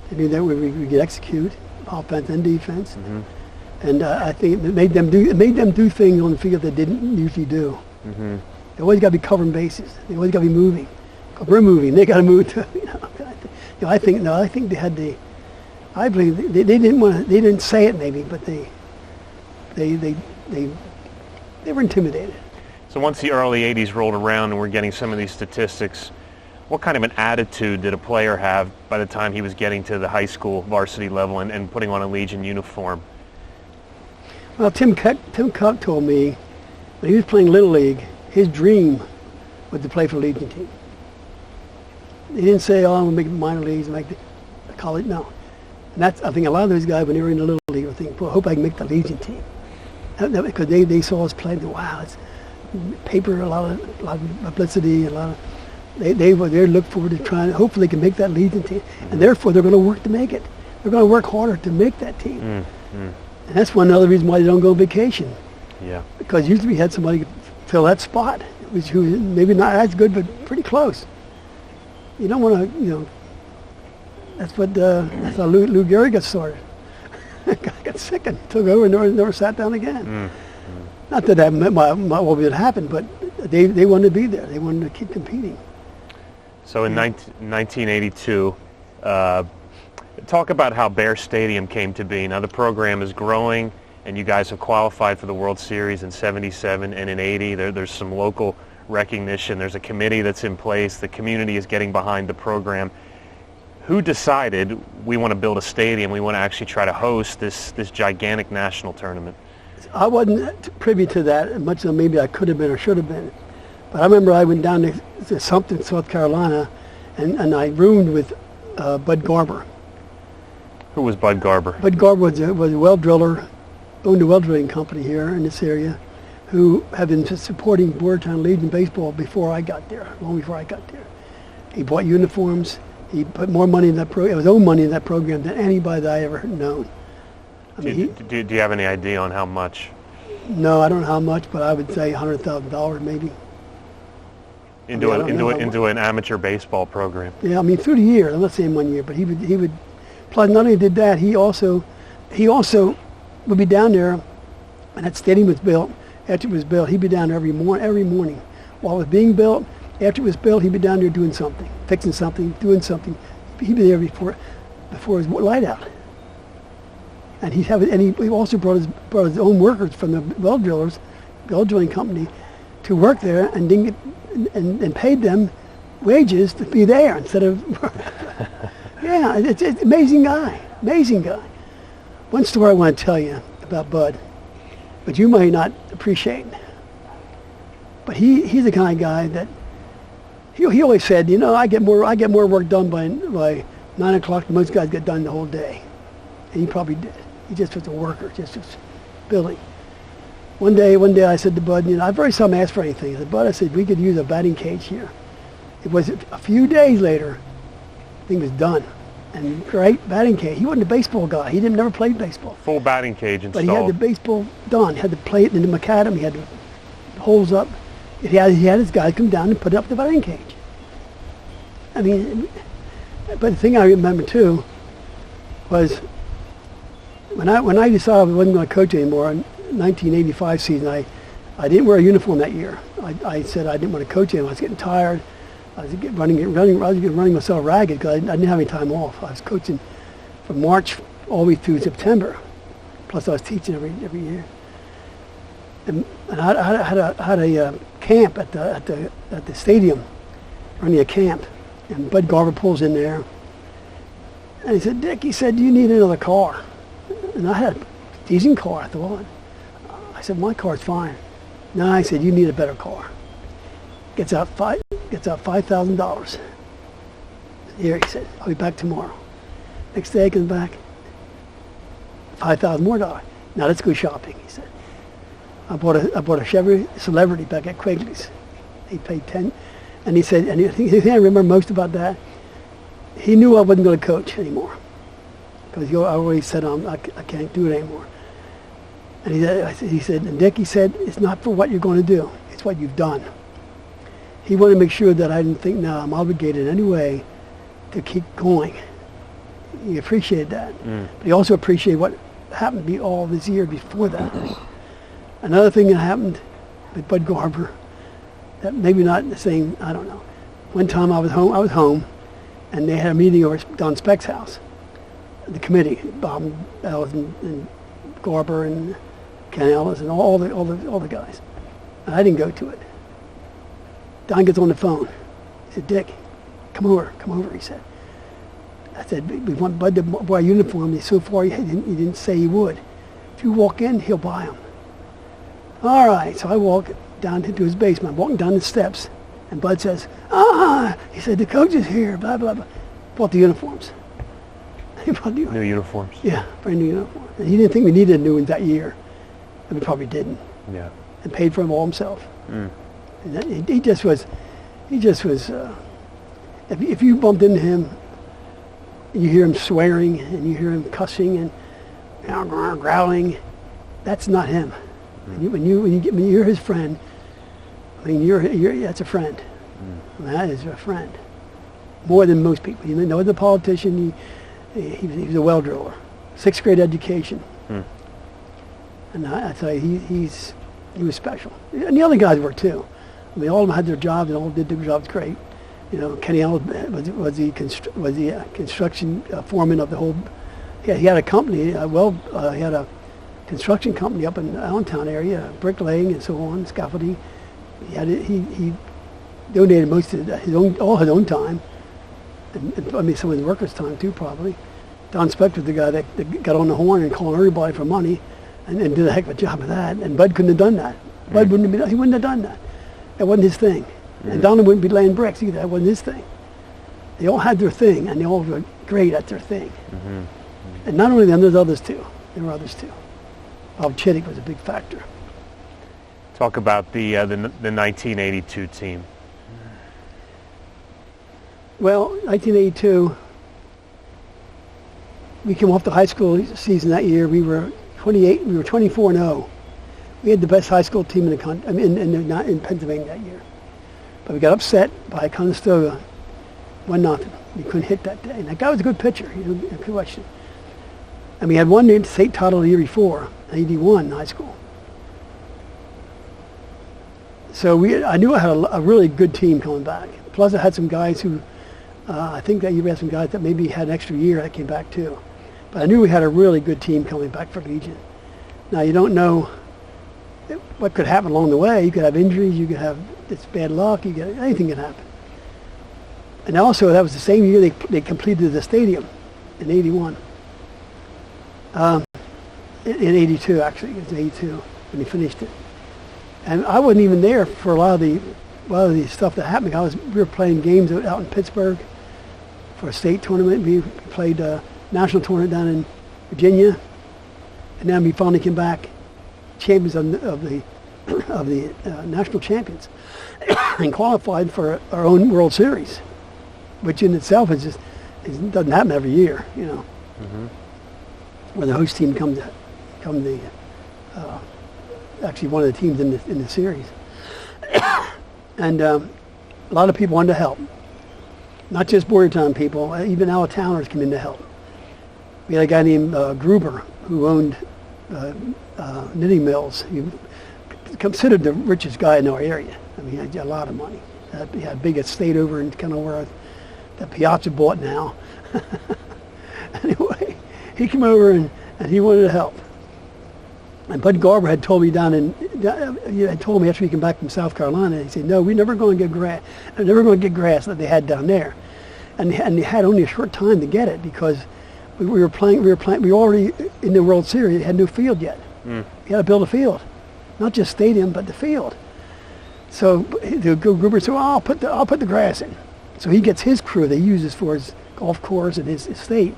They knew that we could execute offense and defense. Mm-hmm. And I think it made them do things on the field they didn't usually do. Mm-hmm. They always got to be covering bases. They always got to be moving. We're moving. They got to move too. I think they had the. I believe they didn't want to. They didn't say it maybe, but they were intimidated. So once the early 80s rolled around and we're getting some of these statistics, what kind of an attitude did a player have by the time he was getting to the high school varsity level and putting on a Legion uniform? Well, Tim Cook told me when he was playing Little League, his dream was to play for the Legion team. He didn't say, oh, I'm going to make the minor leagues and make the college. No. And I think a lot of those guys, when they were in the Little League, were thinking, well, I hope I can make the Legion team. Because they saw us play and thought, wow, it's paper, a lot of publicity, they look forward to trying, hopefully they can make that Legion team. Mm-hmm. And therefore they're going to work to make it. They're going to work harder to make that team. Mm-hmm. And that's one other reason why they don't go on vacation. Yeah. Because usually we had somebody fill that spot, who was maybe not as good, but pretty close. You don't want to, that's how Lou Gehrig got started. Guy got sick and took over and never sat down again. Mm-hmm. Not that that meant what would happen, but they wanted to be there. They wanted to keep competing. So in 1982, talk about how Bear Stadium came to be. Now the program is growing, and you guys have qualified for the World Series in '77 and in '80. There's some local recognition. There's a committee that's in place. The community is getting behind the program. Who decided we want to build a stadium? We want to actually try to host this gigantic national tournament. I wasn't privy to that much as maybe I could have been or should have been. But I remember I went down to Sumter, South Carolina, and I roomed with Bud Garber. Who was Bud Garber? Bud Garber was a well driller, owned a well drilling company here in this area, who had been supporting Boyertown Legion baseball before I got there, long before I got there. He bought uniforms. He put more money in that program, his own money in that program than anybody that I ever known. I mean, do you have any idea on how much? No, I don't know how much, but I would say $100,000 maybe. Into an amateur baseball program. Yeah, I mean through the year. I'm not saying 1 year, but he would. Plus, not only did that, he also would be down there, and that stadium was built. After it was built, he'd be down there every morning while it was being built. After it was built, he'd be down there doing something, fixing something, doing something. He'd be there before his light out. And he also brought his own workers from the well drilling company, to work there and didn't get and paid them wages to be there instead of. Yeah, it's an amazing guy. One story I want to tell you about Bud, but you might not appreciate. But he's the kind of guy that he always said, I get more work done by 9 o'clock than most guys get done the whole day, and he probably did. He just was a worker, just was building. One day I said to Bud, I very seldom asked for anything. I said, Bud, we could use a batting cage here. It was a few days later, the thing was done. And great batting cage. He wasn't a baseball guy. He never played baseball. Full batting cage installed. But he had the baseball done. He had the plate in the macadam. He had the holes up. He had his guys come down and put up the batting cage. I mean, but the thing I remember too was when I decided I wasn't going to coach anymore in 1985 season, I didn't wear a uniform that year. I said I didn't want to coach anymore. I was getting tired. I was running myself ragged because I didn't have any time off. I was coaching from March all the way through September. Plus I was teaching every year. And I had a camp at the stadium, running a camp. And Bud Garber pulls in there. And he said, Dick, do you need another car? And I had a decent car, I thought. I said, my car's fine. No, I said, you need a better car. Gets out $5,000. Here, he said, I'll be back tomorrow. Next day, he comes back, $5,000 more. Now let's go shopping, he said. I bought a Chevy Celebrity back at Quigley's. He paid $10. And he said, and the thing I remember most about that, he knew I wasn't going to coach anymore. Because I always said, I can't do it anymore. And he said, and Dick, he said, it's not for what you're going to do. It's what you've done. He wanted to make sure that I didn't think, no, I'm obligated in any way to keep going. He appreciated that. But he also appreciated what happened to me all this year before that. Another thing that happened with Bud Garber, that maybe not the same, I don't know. One time I was home, and they had a meeting over at Don Speck's house. The committee, Bob Ellis and Garber and Ken Ellis and all the guys. And I didn't go to it. Don gets on the phone. He said, Dick, come over, he said. I said, we want Bud to buy a uniform. So far, he didn't say he would. If you walk in, he'll buy them. All right, so I walk down into his basement. I'm walking down the steps, and Bud says, he said, the coach is here, blah, blah, blah. Bought the uniforms. He bought new uniforms? Yeah, brand new uniform. And he didn't think we needed new ones that year. And we probably didn't. Yeah. And paid for them all himself. And he just was, if you bumped into him, and you hear him swearing, and you hear him cussing and growling, that's not him. When you're his friend, I mean, that's a friend. That is a friend. More than most people. He was a politician. He was a well driller. 6th grade education. And I tell you, He was special. And the other guys were too. I mean, all of them had their jobs and all did their jobs great. You know, Kenny Allen was the construction foreman of the whole. Yeah, he had a company. He had a construction company up in the Allentown area, bricklaying and so on, scaffolding. He donated most of all his own time, and I mean some of his workers' time too, probably. Don Spector, the guy that got on the horn and called everybody for money, and did a heck of a job of that. And Bud couldn't have done that. Bud he wouldn't have done that. That wasn't his thing. And Donald wouldn't be laying bricks either. That wasn't his thing. They all had their thing, and they all were great at their thing. And not only them, there's others too. There were others too. Bob Chittick was a big factor. Talk about the 1982 team. Well, 1982, we came off the high school season that year. We were 24-0. We had the best high school team in the country, in Pennsylvania that year. But we got upset by Conestoga, 1-0. We couldn't hit that day. And that guy was a good pitcher, no question. And we had won the state title the year before, 81 in high school. So I knew I had a really good team coming back. Plus I had some guys who, I think that you had some guys that maybe had an extra year that came back too. But I knew we had a really good team coming back for Legion. Now you don't know what could happen along the way. You could have injuries, you could have bad luck, anything could happen. And also that was the same year they completed the stadium in 81. In 82 actually, it was 82 when they finished it. And I wasn't even there for a lot of the stuff that happened. We were playing games out in Pittsburgh for a state tournament. We played a national tournament down in Virginia, and then we finally came back champions of the national champions and qualified for our own World Series, which in itself doesn't happen every year, you know. Where the host team actually one of the teams in the series. And a lot of people wanted to help. Not just Boyertown people, even out-of-towners came in to help. We had a guy named Gruber who owned knitting mills. He was considered the richest guy in our area. I mean, he had a lot of money. He had a big estate over in kind of where the Piazza bought now. Anyway, he came over and he wanted to help. And Bud Garber had told me after we came back from South Carolina, he said, no, we're never going to get grass. They're never going to get grass that they had down there. And they had only a short time to get it because we were already in the World Series. They had no field yet. We had to build a field. Not just stadium, but the field. So the Gruber said, well, I'll put the grass in. So he gets his crew that he uses for his golf course and his estate.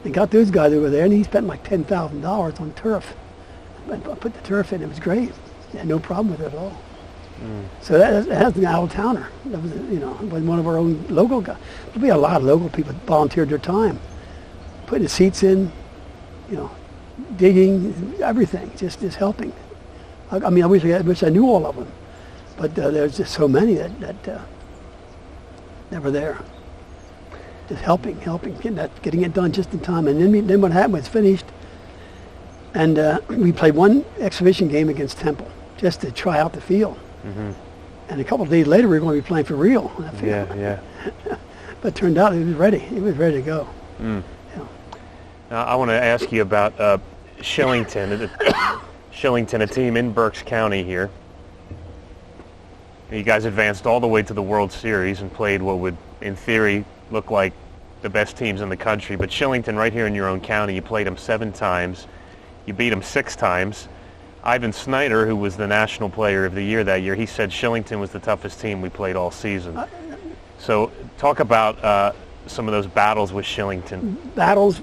And got those guys over there, and he spent like $10,000 on turf. I put the turf in. It was great. He had no problem with it at all. So that's an out-of-towner. That was, was one of our own local guys. But we had a lot of local people that volunteered their time, putting the seats in, digging, everything, just helping. I mean, I wish I knew all of them, but there's just so many that were there. Just helping, getting it done just in time. And then what happened was finished, and we played one exhibition game against Temple just to try out the field. And a couple of days later, we were going to be playing for real on that field. Yeah. But it turned out it was ready. It was ready to go. Now, I want to ask you about Shillington. Shillington, a team in Berks County here. You guys advanced all the way to the World Series and played what would, in theory, look like the best teams in the country. But Shillington, right here in your own county, you played them 7 times. You beat them 6 times. Ivan Snyder, who was the National Player of the Year that year, he said Shillington was the toughest team we played all season. So talk about some of those battles with Shillington.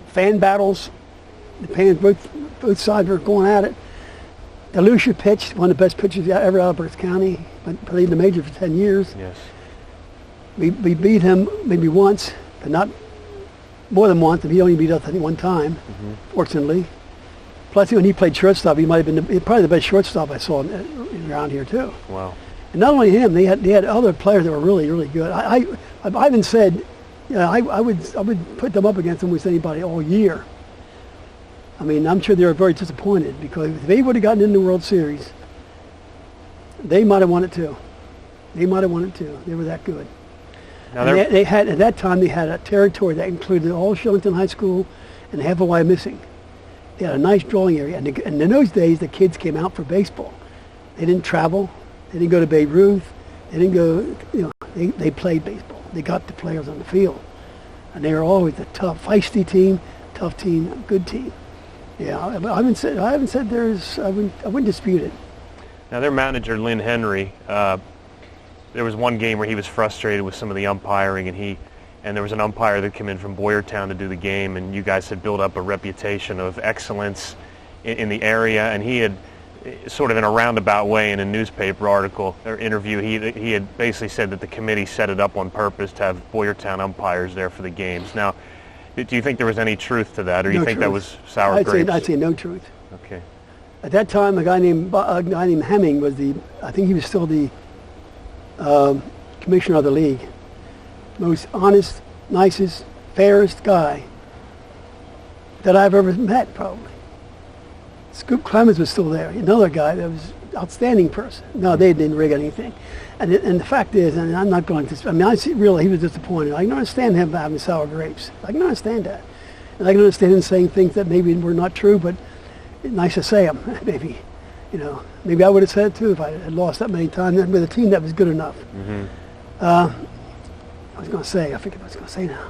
Fan battles. The fans, both sides were going at it. DeLucia pitched, one of the best pitchers ever out of Berks County. Played in the major for 10 years. Yes. We beat him maybe once, but not more than once. He only beat us, I think, one time, fortunately. Plus, when he played shortstop, he might have been probably the best shortstop I saw around here, too. Wow. And not only him, they had other players that were really, really good. Ivan said, I would put them up against almost anybody all year. I mean, I'm sure they were very disappointed because if they would have gotten in the World Series, They might have won it too. They might have won it too. They were that good. Now And they had, at that time, they had a territory that included all Shillington High School and half of Wyomissing. They had a nice drawing area. And in those days, the kids came out for baseball. They didn't travel. They didn't go to Babe Ruth. They didn't go, they played baseball. They got the players on the field. And they were always a tough, feisty team, tough team, good team. Yeah, I haven't said I wouldn't dispute it. Now their manager, Lynn Henry, there was one game where he was frustrated with some of the umpiring, and there was an umpire that came in from Boyertown to do the game, and you guys had built up a reputation of excellence in the area, and he had sort of in a roundabout way in a newspaper article or interview, he had basically said that the committee set it up on purpose to have Boyertown umpires there for the games. Now, do you think there was any truth to that, or do you think that was sour grapes? I'd say no truth. Okay. At that time, a guy named Hemming was I think he was still the commissioner of the league. Most honest, nicest, fairest guy that I've ever met, probably. Scoop Clemens was still there, another guy that was an outstanding person. No, they didn't rig anything. And the fact is, and I'm not going to, really, he was disappointed. I can understand him having sour grapes. I can understand that. And I can understand him saying things that maybe were not true, but it's nice to say them, maybe. Maybe I would have said it too if I had lost that many times with a team that was good enough. Mm-hmm. I was going to say, I forget what I was going to say now.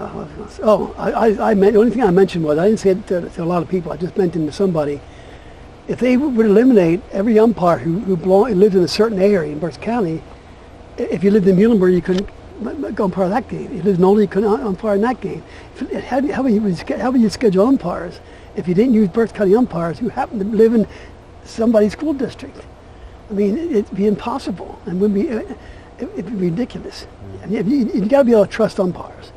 What was I going to say? Oh, the only thing I mentioned was, I didn't say it to a lot of people, I just mentioned to somebody, if they would eliminate every umpire who lived in a certain area in Berks County, if you lived in Muhlenberg, you couldn't go umpire that game. If you lived in Oldie, you couldn't umpire in that game. How would you schedule umpires if you didn't use Berks County umpires who happened to live in somebody's school district? I mean, it'd be impossible, and it'd be ridiculous. And you got to be able to trust umpires.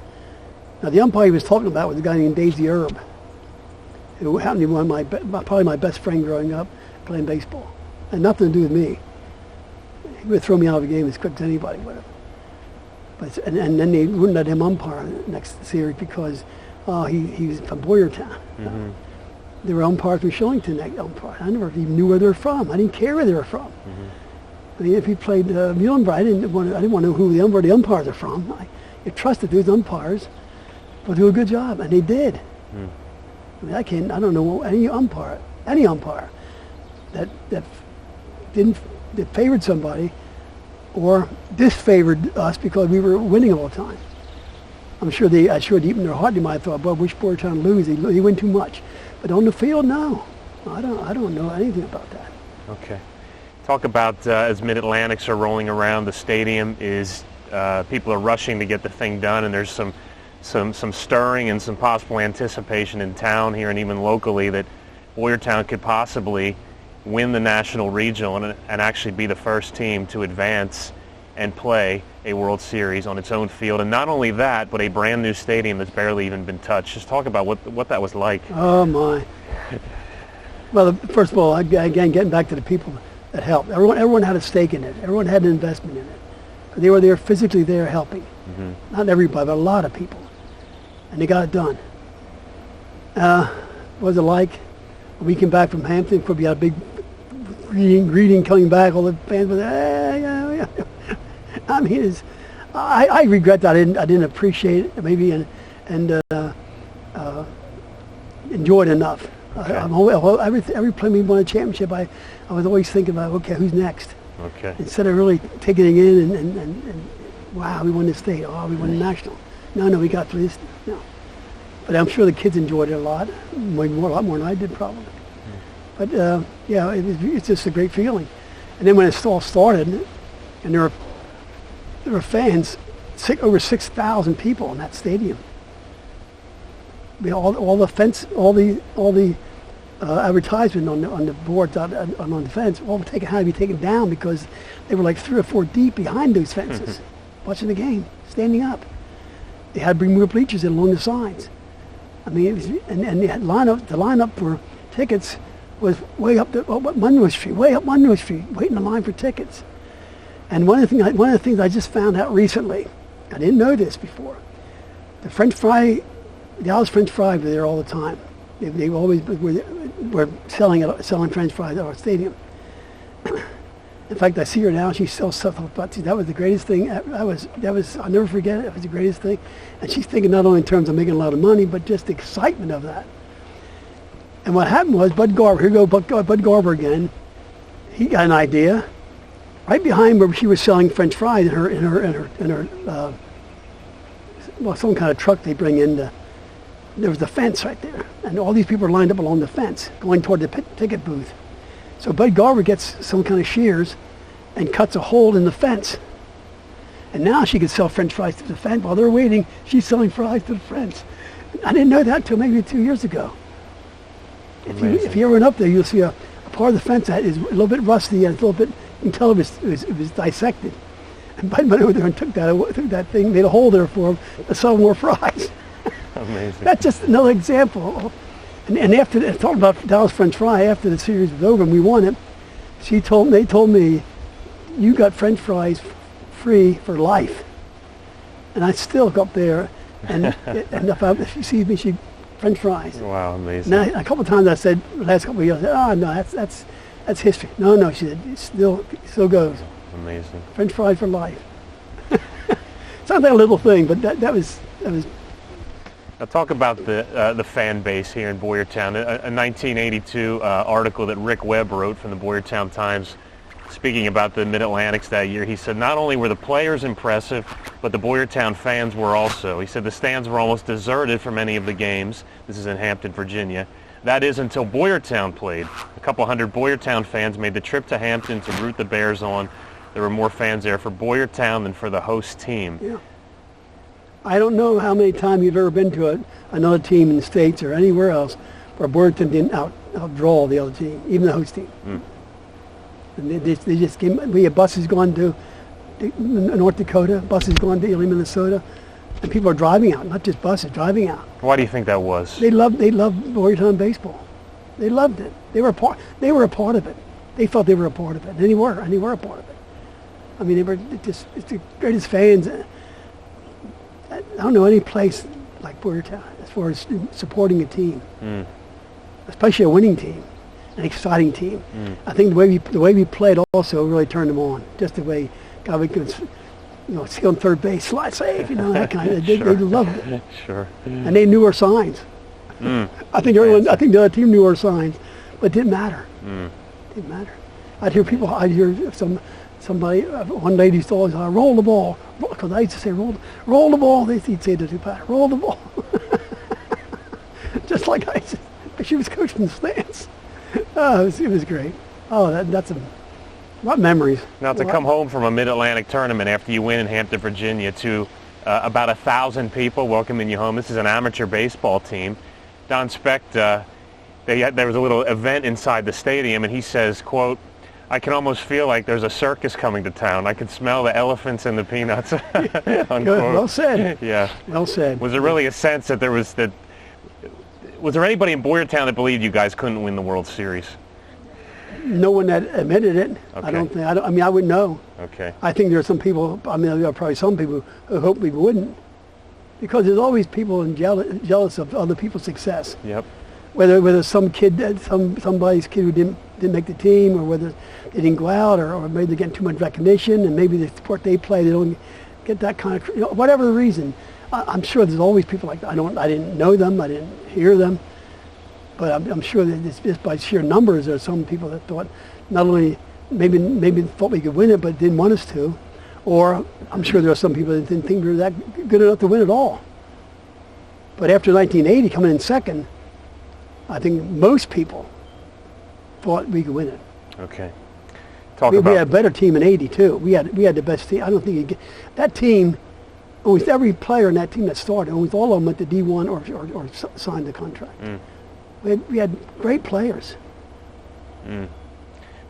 Now, the umpire he was talking about was a guy named Daisy Erb, who happened to be probably my best friend growing up playing baseball. Had nothing to do with me. He would throw me out of a game as quick as anybody would have. But and then they wouldn't let him umpire next series because he was from Boyertown. Mm-hmm. There were umpires from Shillington that umpired. I never even knew where they were from. I didn't care where they were from. Mm-hmm. I mean, if he played Muhlenberg, I didn't want to know where the umpires are from. I trusted those umpires would do a good job, and they did. Mm. I mean, I don't know any umpire that favored somebody or disfavored us because we were winning all the time. I'm sure deep in their heart they might have thought, "Well, wish Boyertown lose. He win too much." But on the field, no. I don't know anything about that. Okay. Talk about as Mid-Atlantics are rolling around the stadium, is people are rushing to get the thing done, and there's some stirring and some possible anticipation in town here and even locally that Boyertown could possibly win the National Regional and actually be the first team to advance and play a World Series on its own field. And not only that, but a brand new stadium that's barely even been touched. Just talk about what that was like. Oh, my. Well, first of all, again, getting back to the people that helped. Everyone had a stake in it. Everyone had an investment in it. They were there physically there helping. Mm-hmm. Not everybody, but a lot of people. And they got it done. What was it like? We came back from Hampton. Of course, we had a big greeting coming back. All the fans were there. Yeah. I mean, I regret that I didn't appreciate it maybe and enjoy it enough. Okay. Every time we won a championship, I was always thinking about, okay, who's next? Okay. Instead of really taking it in and wow, we won the state. Oh, we won the national. No, we got this. No. But I'm sure the kids enjoyed it a lot, a lot more than I did probably. But yeah, it's just a great feeling. And then when it all started, and there were fans, over 6,000 people in that stadium. I mean, all the advertisement on the boards on the fence, had to be taken down because they were like 3 or 4 deep behind those fences, watching the game, standing up. They had to bring more bleachers in along the sides. I mean, it was, and they had the lineup for tickets was way up Monroe Street, waiting in line for tickets. And one of the things I just found out recently, I didn't know this before, the Alice French Fry were there all the time. They always were selling French fries at our stadium. In fact, I see her now. She sells stuff like that. That was the greatest thing. That was. I'll never forget it. It was the greatest thing. And she's thinking not only in terms of making a lot of money, but just the excitement of that. And what happened was Bud Garber. Here go Bud Garber again. He got an idea. Right behind where she was selling French fries in her some kind of truck they bring in. There was the fence right there, and all these people were lined up along the fence, going toward the ticket booth. So Bud Garber gets some kind of shears and cuts a hole in the fence. And now she could sell French fries to the fence. While they're waiting, she's selling fries to the fence. I didn't know that until maybe 2 years ago. If you ever went up there, you'll see a part of the fence that is a little bit rusty and it's a little bit, you can tell it was dissected. And Bud went over there and took that thing, made a hole there for him to sell more fries. Amazing. That's just another example. And after talking about Dallas French Fry, after the series was over and we won it, they told me, you got French fries free for life. And I still go up there, and if she sees me, she French fries. Wow, amazing. Now a couple of times I said, the last couple of years, I said, no, that's history. No, she said, it still goes. Amazing. French fries for life. Sounds like a little thing, but that was. Now talk about the fan base here in Boyertown. A 1982 article that Rick Webb wrote from the Boyertown Times, speaking about the Mid-Atlantics that year. He said not only were the players impressive, but the Boyertown fans were also. He said the stands were almost deserted for many of the games. This is in Hampton, Virginia. That is until Boyertown played. A couple hundred Boyertown fans made the trip to Hampton to root the Bears on. There were more fans there for Boyertown than for the host team. Yeah. I don't know how many times you've ever been to another team in the States or anywhere else where Boyertown didn't outdraw the other team, even the host team. Mm. And they just came. We had buses going to North Dakota, buses going to Ely, Minnesota, and people are driving out, not just buses, driving out. Why do you think that was? They loved Boyertown baseball. They loved it. They were a part of it. They felt they were a part of it, and they were a part of it. I mean, it's the greatest fans. I don't know any place like Boyertown as far as supporting a team, especially a winning team, an exciting team. I think the way we played also really turned them on. Just the way God, we could, see on third base, slide save, that kind of. They loved it. Sure. And they knew our signs. I think the other team knew our signs, but it didn't matter. It didn't matter. I'd hear somebody, one lady used to always roll the ball, because I used to say roll the ball. He'd say to the umpire, roll the ball. Just like I said, she was coaching the stands. Oh, it was great. Oh, that's what memories. Now to come home from a Mid-Atlantic tournament after you win in Hampton, Virginia, to about 1,000 people welcoming you home. This is an amateur baseball team. Don Specht, there was a little event inside the stadium, and he says, quote, I can almost feel like there's a circus coming to town. I can smell the elephants and the peanuts. Good. Well said. Yeah. Well said. Was there really a sense that was there anybody in Boyertown that believed you guys couldn't win the World Series? No one that admitted it. Okay. I wouldn't know. Okay. I think there are some people, there are probably some people who hope we wouldn't. Because there's always people jealous of other people's success. Yep. Whether somebody's kid who didn't make the team, or whether they didn't go out, or maybe they're getting too much recognition, and maybe the sport they play, they don't get that kind of, whatever the reason. I'm sure there's always people like that. I didn't know them, I didn't hear them, but I'm sure that it's just by sheer numbers, there are some people that thought not only maybe thought we could win it, but didn't want us to, or I'm sure there are some people that didn't think we were that good enough to win at all. But after 1980, coming in second, I think most people thought we could win it. Okay. We had a better team in '82. We had the best team. I don't think that team. Almost every player in that team that started, almost all of them went to D1 or signed the contract. We had great players.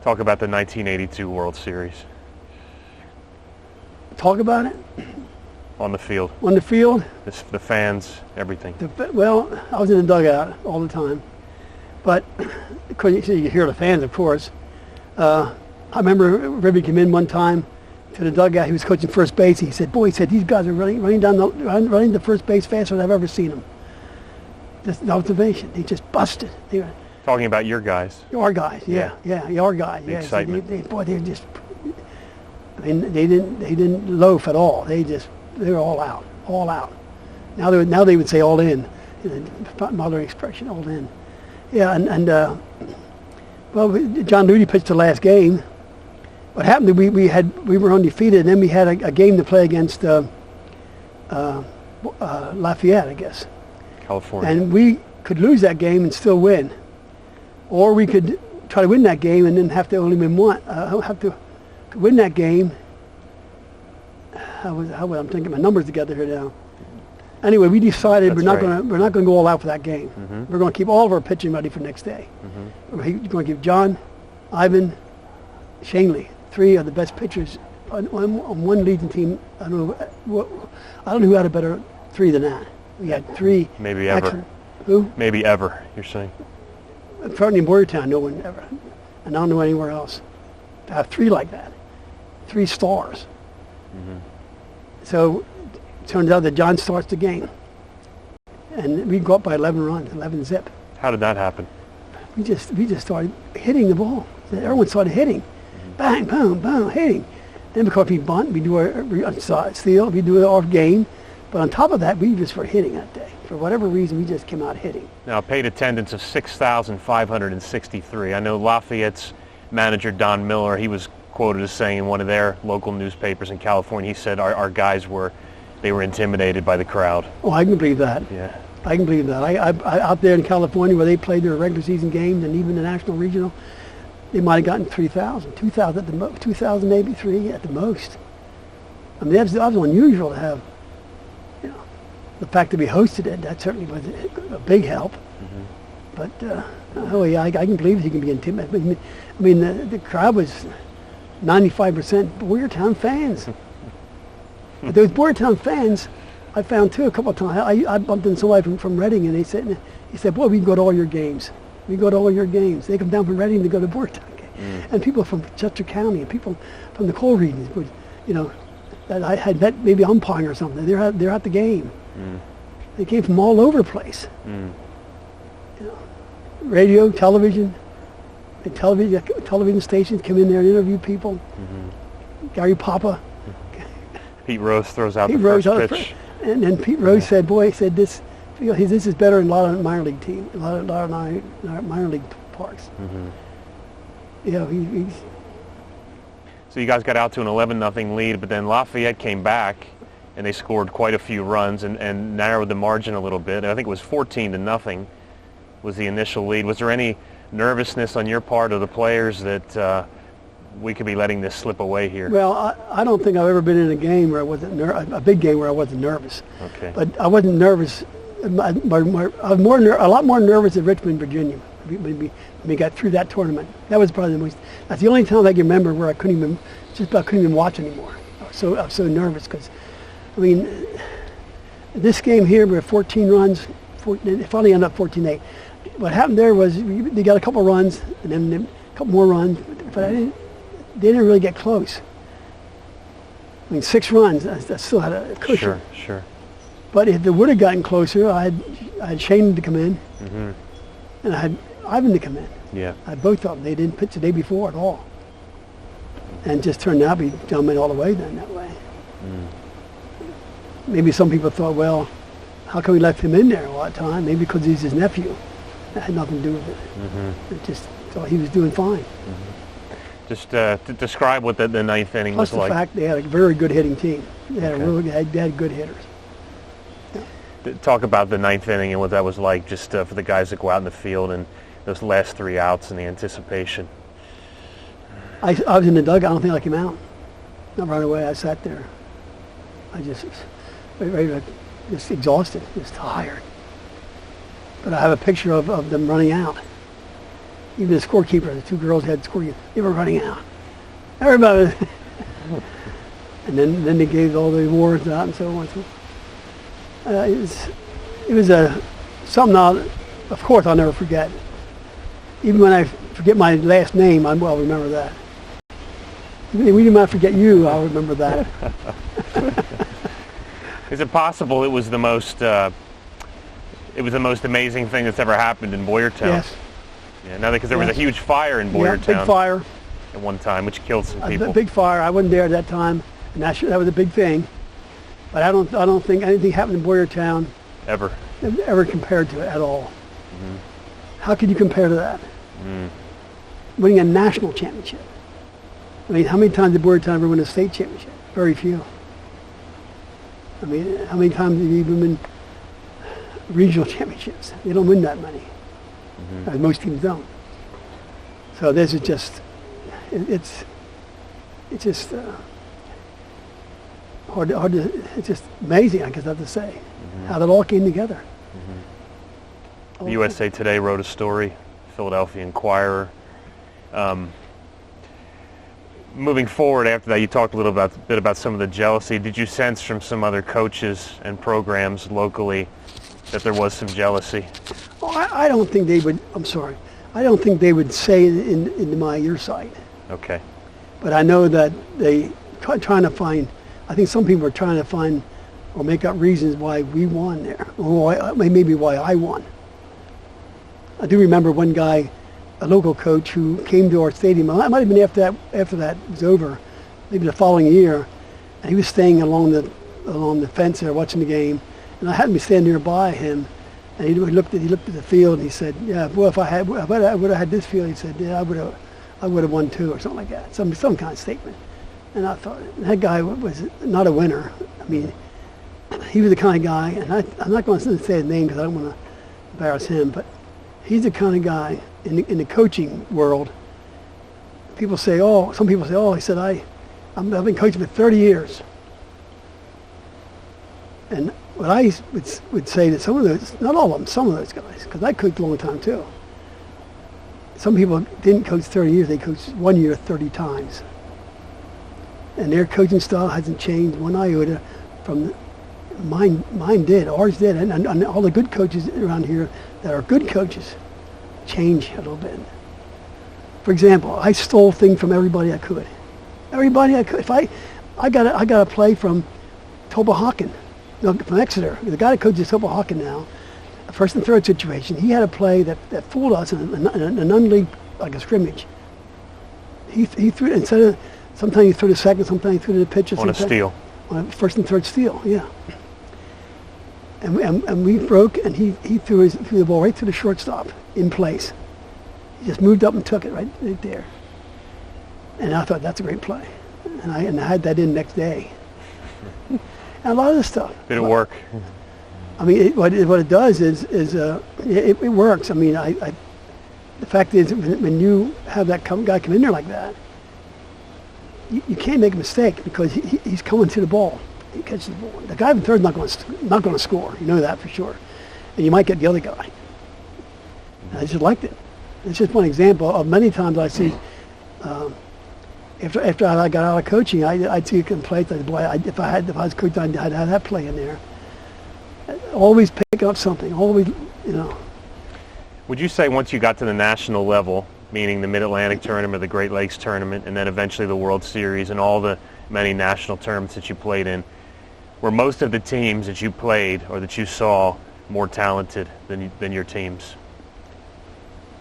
Talk about the 1982 World Series. Talk about it. On the field. On the field. The fans, everything. Well, I was in the dugout all the time, but because you hear the fans, of course. I remember Ribby came in one time to the dugout. He was coaching first base. He said, "Boy," he said, "these guys are running the first base faster than I've ever seen them." Just an observation. They just busted. They were, Talking about your guys. our guys, yeah, our guys. The Yeah, excitement. They just. I mean, they didn't loaf at all. They were all out, all out. Now they would say all in, modern expression, all in. Yeah, well, John Ludy pitched the last game. What happened? We were undefeated, and then we had a game to play against Lafayette, I guess. California. And we could lose that game and still win, or we could try to win that game and then have to only win one. Have to win that game. I'm thinking my numbers together here now. Anyway, we decided we're not going to go all out for that game. Mm-hmm. We're going to keep all of our pitching ready for next day. Mm-hmm. We're going to keep John, Ivan, Shanley, 3 of the best pitchers on one leading team. I don't know who had a better 3 than that. We had 3. Maybe ever. Excellent. Who? Maybe ever, you're saying. Certainly in Boyertown, no one ever. And I don't know anywhere else. To have 3 like that. 3 stars. Mm-hmm. So it turns out that John starts the game. And we go up by 11 runs, 11 zip. How did that happen? We just started hitting the ball. Everyone started hitting. Bang, boom, boom, hitting. Then because we bunt, we do our steal, we do our game. But on top of that, we just were hitting that day. For whatever reason, we just came out hitting. Now, paid attendance of 6,563. I know Lafayette's manager, Don Miller, he was quoted as saying in one of their local newspapers in California, he said our guys were intimidated by the crowd. Oh, I can believe that. Yeah. I can believe that. I out there in California where they played their regular season games and even the national regional, they might have gotten 3,000, 2,000 at the most, 2,000 maybe 3 at the most. I mean, that was unusual to have. You know, the fact that we hosted it, that certainly was a big help. Mm-hmm. But oh yeah, I can believe he can be intimidated. I mean, the crowd was 95% Boyertown fans. But those Boyertown fans, I found too a couple of times. I bumped into somebody from Reading, and he said, "Boy, we can go to all your games. We go to all your games. They come down from Reading to go to Boyertown." And people from Chester County and people from the coal regions would, you know, that I had met maybe umpiring or something. They're at the game. They came from all over the place. You know, radio, television, and television stations come in there and interview people. Gary Papa. Pete Rose throws out Pete the Rose first pitch. And then Pete Rose said, this is better than a lot of minor league teams, a lot of minor league parks. You know, So you guys got out to an 11-0 lead, but then Lafayette came back and they scored quite a few runs and narrowed the margin a little bit. I think it was 14-0 was the initial lead. Was there any nervousness on your part of the players that we could be letting this slip away here? Well, I don't think I've ever been in a game where I wasn't a big game where I wasn't nervous. Okay. But I wasn't nervous. I was a lot more nervous at Richmond, Virginia. When we got through that tournament, that was probably the most. That's the only time I can remember where I couldn't even watch anymore. I was so nervous because, I mean, this game here we were 14 runs. It finally ended up 14-8. What happened there was they got a couple runs and then a couple more runs, but they didn't really get close. I mean, 6 runs, I still had a cushion. Sure. But if it would have gotten closer, I had Shane to come in, and I had Ivan to come in. Yeah. I had both of them. They didn't pitch the day before at all. And just turned out to be gentlemen all the way then that way. Maybe some people thought, well, how come we left him in there all that time? Maybe because he's his nephew. That had nothing to do with it. It just thought he was doing fine. Just to describe what the ninth inning Plus was like. the fact they had a very good hitting team. They had Okay. they had good hitters. Talk about the ninth inning and what that was like just for the guys that go out in the field and those last 3 outs and the anticipation. I was in the dugout. I don't think I came out. I ran away. I sat there. I just exhausted, just tired. But I have a picture of them running out. Even the scorekeeper, the 2 girls had scorekeeper, they were running out. Everybody. And then they gave all the awards out and so on. So, it was something of course I'll never forget. Even when I forget my last name, I will remember that. We might forget you, I'll remember that. Is it possible it was the most it was the most amazing thing that's ever happened in Boyertown. Yes. Yeah, now because there was a huge fire in Boyertown. Yeah, big fire. At one time, which killed some people. A big fire. I wasn't there at that time, and that was a big thing. But I don't think anything happened in Boyertown ever compared to it at all. Mm-hmm. How could you compare to that? Winning a national championship. I mean, how many times did Boyertown ever win a state championship? Very few. I mean, how many times have you even win regional championships? They don't win that many. Most teams don't. So this is just, it's just hard to, it's just amazing, I guess I have to say, how that all came together. USA Today wrote a story, Philadelphia Inquirer. Moving forward after that, you talked a little bit about some of the jealousy. Did you sense from some other coaches and programs locally that there was some jealousy? Oh, I don't think they would, I'm sorry, I don't think they would say in my earsight. Okay. But I know that they trying to find, I think some people are trying to find or make up reasons why we won there, or maybe why I won. I do remember one guy, a local coach who came to our stadium. It might have been after that was over, maybe the following year, and he was staying along the fence there watching the game, and I happened to be standing nearby him, and he looked at the field and he said, "Yeah, well, if I would have had this field," he said, "Yeah, I would have won too," or something like that, some kind of statement. And I thought that guy was not a winner. I mean, he was the kind of guy, and I'm not going to say his name because I don't want to embarrass him, but he's the kind of guy in the coaching world. People say, some people say, he said, I've been coaching for 30 years. And what I would say to some of those, not all of them, some of those guys, because I coached a long time too. Some people didn't coach 30 years, they coached 1 year 30 times. And their coaching style hasn't changed one iota from mine did, ours did, and all the good coaches around here that are good coaches change a little bit. For example, I stole things from everybody I could. Everybody I could. If I got a play from Tobahocken, from Exeter. The guy that coaches Tobahocken now, a first and third situation, he had a play that fooled us in an unleague, like a scrimmage. He threw, instead of, sometimes he threw to second, sometimes he threw to the pitcher. On a steal. On a first and third steal, yeah. And we broke, and he threw the ball right to the shortstop in place. He just moved up and took it right there. And I thought, that's a great play. And I had that in next day. And a lot of this stuff. Did it work? I mean, what it does is it works. I mean, the fact is, when you have that guy come in there like that, you can't make a mistake because he's coming to the ball. He catches the ball. The guy in third is not going to score. You know that for sure. And you might get the other guy. And I just liked it. It's just one example of many times I see. After I got out of coaching, I'd see a complaint that, boy, if I was coaching, I'd have that play in there. Always pick up something. Always, you know. Would you say once you got to the national level, meaning the Mid-Atlantic Tournament, the Great Lakes Tournament, and then eventually the World Series and all the many national tournaments that you played in, were most of the teams that you played or that you saw more talented than your teams?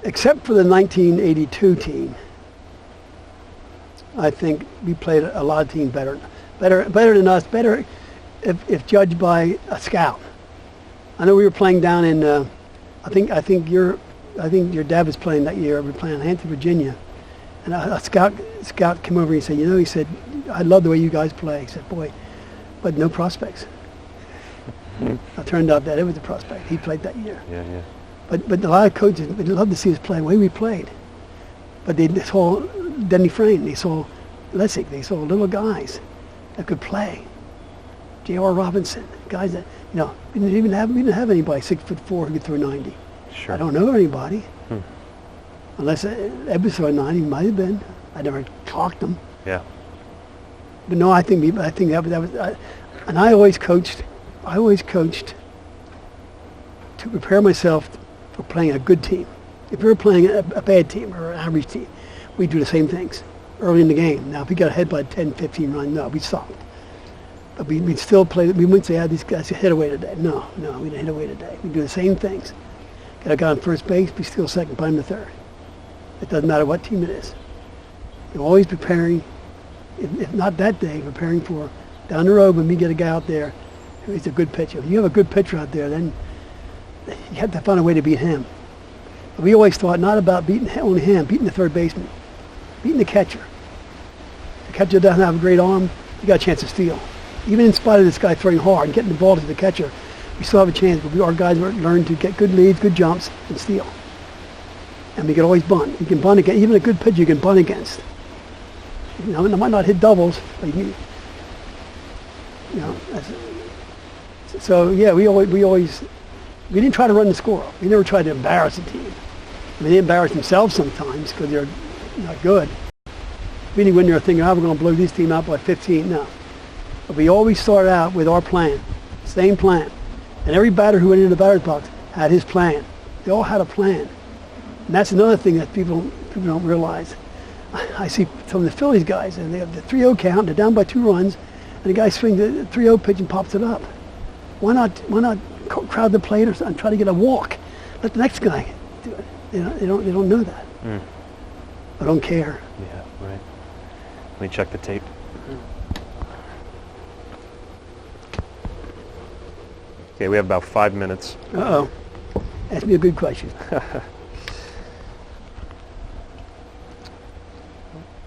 Except for the 1982 team, I think we played a lot of teams better than us, better if judged by a scout. I know we were playing down in, I think your dad was playing that year. We were playing in Hampton, Virginia, and a scout came over and he said, I love the way you guys play. He said, boy, but no prospects. It turned out that it was a prospect. He played that year. Yeah. But a lot of coaches would love to see us play the way we played. But they saw Denny Frame, they saw Lessig, they saw little guys that could play. J.R. Robinson, guys that, we didn't have anybody 6'4" who could throw 90. Sure. I don't know anybody. Unless Ed was throwing 90, might have been. I never clocked them. Yeah. But no, I think that was, and I always coached to prepare myself for playing a good team. If we were playing a bad team or an average team, we'd do the same things early in the game. Now, if we got ahead by 10, 15 runs, no, we stopped. But we'd still play. We wouldn't say, these guys hit away today. No, we didn't hit away today. We do the same things. Got a guy on first base, we steal second, put him to third. It doesn't matter what team it is. You're always preparing, if not that day, preparing for down the road when we get a guy out there who is a good pitcher. If you have a good pitcher out there, then you have to find a way to beat him. But we always thought not about beating only him, beating the third baseman, beating the catcher. The catcher doesn't have a great arm, you got a chance to steal. Even in spite of this guy throwing hard and getting the ball to the catcher, we still have a chance. But our guys learned to get good leads, good jumps, and steal. And we can always bunt. You can bunt against, even a good pitcher you can bunt against. You know, it might not hit doubles, but you know. So yeah, we didn't try to run the score up. We never tried to embarrass the team. I mean, they embarrass themselves sometimes because they're not good. We didn't go in there thinking, we're going to blow this team out by 15. No. But we always start out with our plan, same plan. And every batter who went into the batter's box had his plan. They all had a plan. And that's another thing that people don't realize. I see some of the Phillies guys, and they have the 3-0 count, they're down by 2 runs, and the guy swings the 3-0 pitch and pops it up. Why not crowd the plate and try to get a walk? Let the next guy do it. They don't know that. I don't care. Yeah, right. Let me check the tape. Okay, we have about 5 minutes. Uh-oh. Ask me a good question.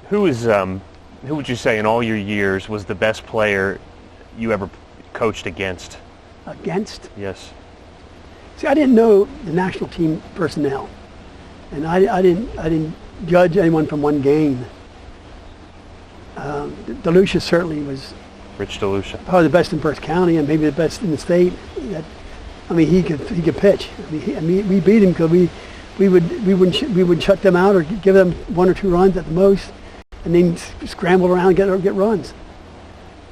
Who would you say in all your years was the best player you ever coached against? Against? Yes. See, I didn't know the national team personnel, and I didn't judge anyone from one game. DeLucia certainly was Rich DeLucia. probably the best in Berks County and maybe the best in the state. He could pitch. I mean, we beat him because we would shut them out or give them 1 or 2 runs at the most, and then scramble around and get runs.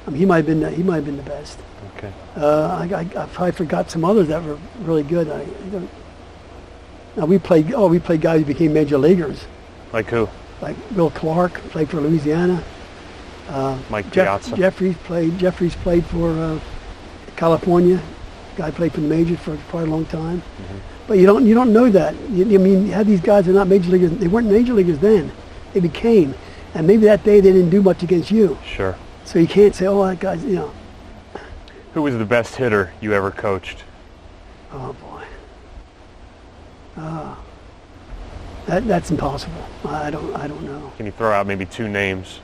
I mean, he might have been the best. Okay. I probably forgot some others that were really good. Now we played guys who became major leaguers. Like who? Like Will Clark played for Louisiana. Mike Piazza. Jeffries played for California. Guy played for the majors for quite a long time. Mm-hmm. But you don't know that. You had these guys who are not major leaguers. They weren't major leaguers then. They became, and maybe that day they didn't do much against you. Sure. So you can't say, that guy's, Who was the best hitter you ever coached? Oh boy. That's impossible. I don't know. Can you throw out maybe 2 names?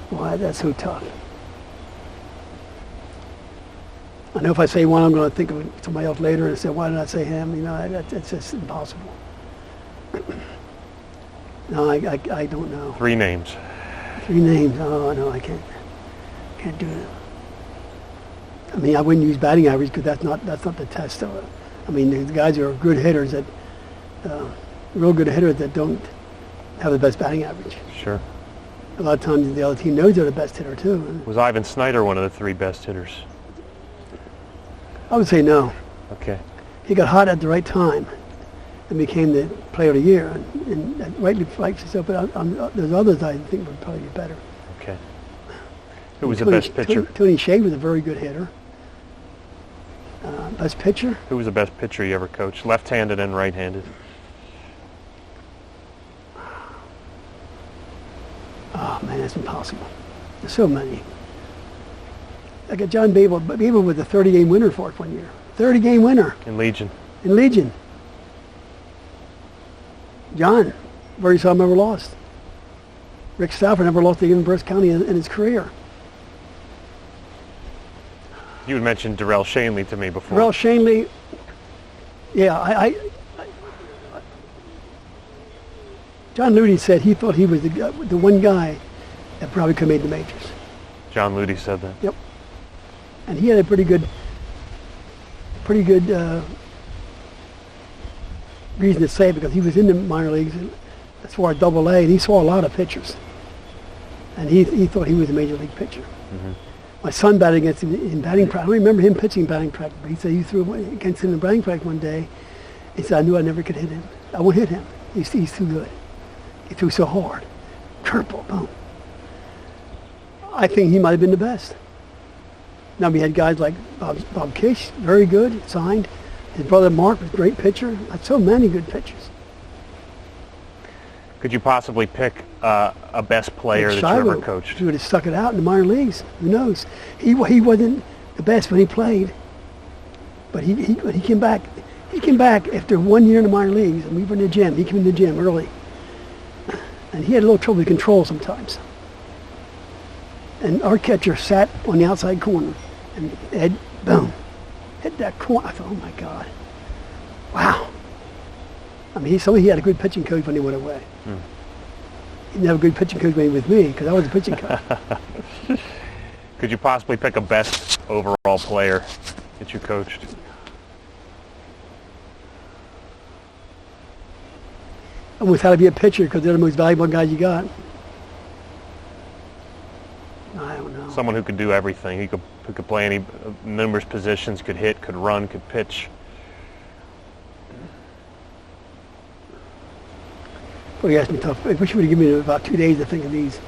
Boy, that's so tough. I know if I say one, I'm going to think of somebody else later and say, why did I say him? That's just impossible. No, I don't know. 3 names. 3 names. Oh, no, I can't do it. I mean, I wouldn't use batting average because that's not the test of it. I mean, there's guys who are good hitters real good hitters that don't have the best batting average. Sure. A lot of times the other team knows they're the best hitter too. Was Ivan Snyder one of the 3 best hitters? I would say no. Okay. He got hot at the right time and became the player of the year, and rightly himself. But there's others I think would probably be better. Okay. Who was the best pitcher? Tony Shea was a very good hitter. Best pitcher? Who was the best pitcher you ever coached? Left-handed and right-handed? Oh man, that's impossible. There's so many. I got John Babel. Babel was a 30-game winner for it one year. 30-game winner. In Legion. In Legion. John, very seldom ever lost. Rick Stafford never lost a game in Berks County in his career. You had mentioned Darrell Shanley to me before. Darrell Shanley, yeah, John Ludy said he thought he was the one guy that probably could have made the majors. John Ludy said that. Yep. And he had a pretty good reason to say it because he was in the minor leagues as far as Double-A, and he saw a lot of pitchers. And he thought he was a major league pitcher. Mm-hmm. My son batted against him in batting practice. I don't remember him pitching batting practice, but he said he threw against him in batting practice one day. He said, I knew I never could hit him. I won't hit him. He's too good. He threw so hard. Curveball, boom. I think he might have been the best. Now we had guys like Bob Kish, very good, signed. His brother Mark was a great pitcher. Had so many good pitchers. Could you possibly pick a best player Like that you ever Schiavo, coached? he would have stuck it out in the minor leagues. Who knows? He wasn't the best when he played, but he came back. He came back after 1 year in the minor leagues, and we were in the gym. He came in the gym early, and he had a little trouble with control sometimes. And our catcher sat on the outside corner, and Ed, boom, hit that corner. I thought, oh my God, wow. I mean, he had a good pitching coach when he went away. He didn't have a good pitching coach when he was with me, because I was a pitching coach. Could you possibly pick a best overall player that you coached? Almost had to be a pitcher, because they're the most valuable guys you got. I don't know. Someone who could do everything. Who could play any numerous positions, could hit, could run, could pitch. Well, you asked me tough. I wish you would have given me about 2 days to think of these.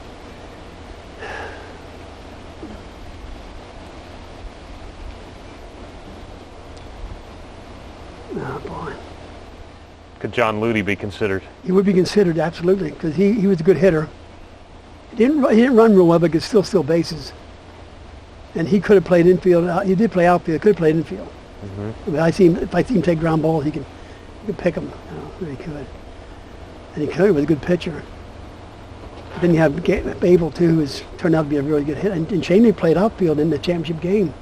Oh, boy. Could John Ludy be considered? He would be considered, absolutely, because he was a good hitter. He didn't run real well, but could still steal bases. And he could have played infield. He did play outfield. Could have played infield. I mean, if I see him take ground balls, he could pick them. You know, really could. And he was a good pitcher. But then you have Babel, too, who turned out to be a really good hitter. And Cheney played outfield in the championship game.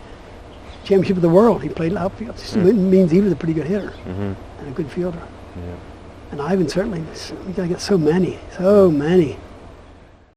Championship of the world, he played outfield. So it means he was a pretty good hitter and a good fielder. Yeah. And Ivan certainly, we got to get so many.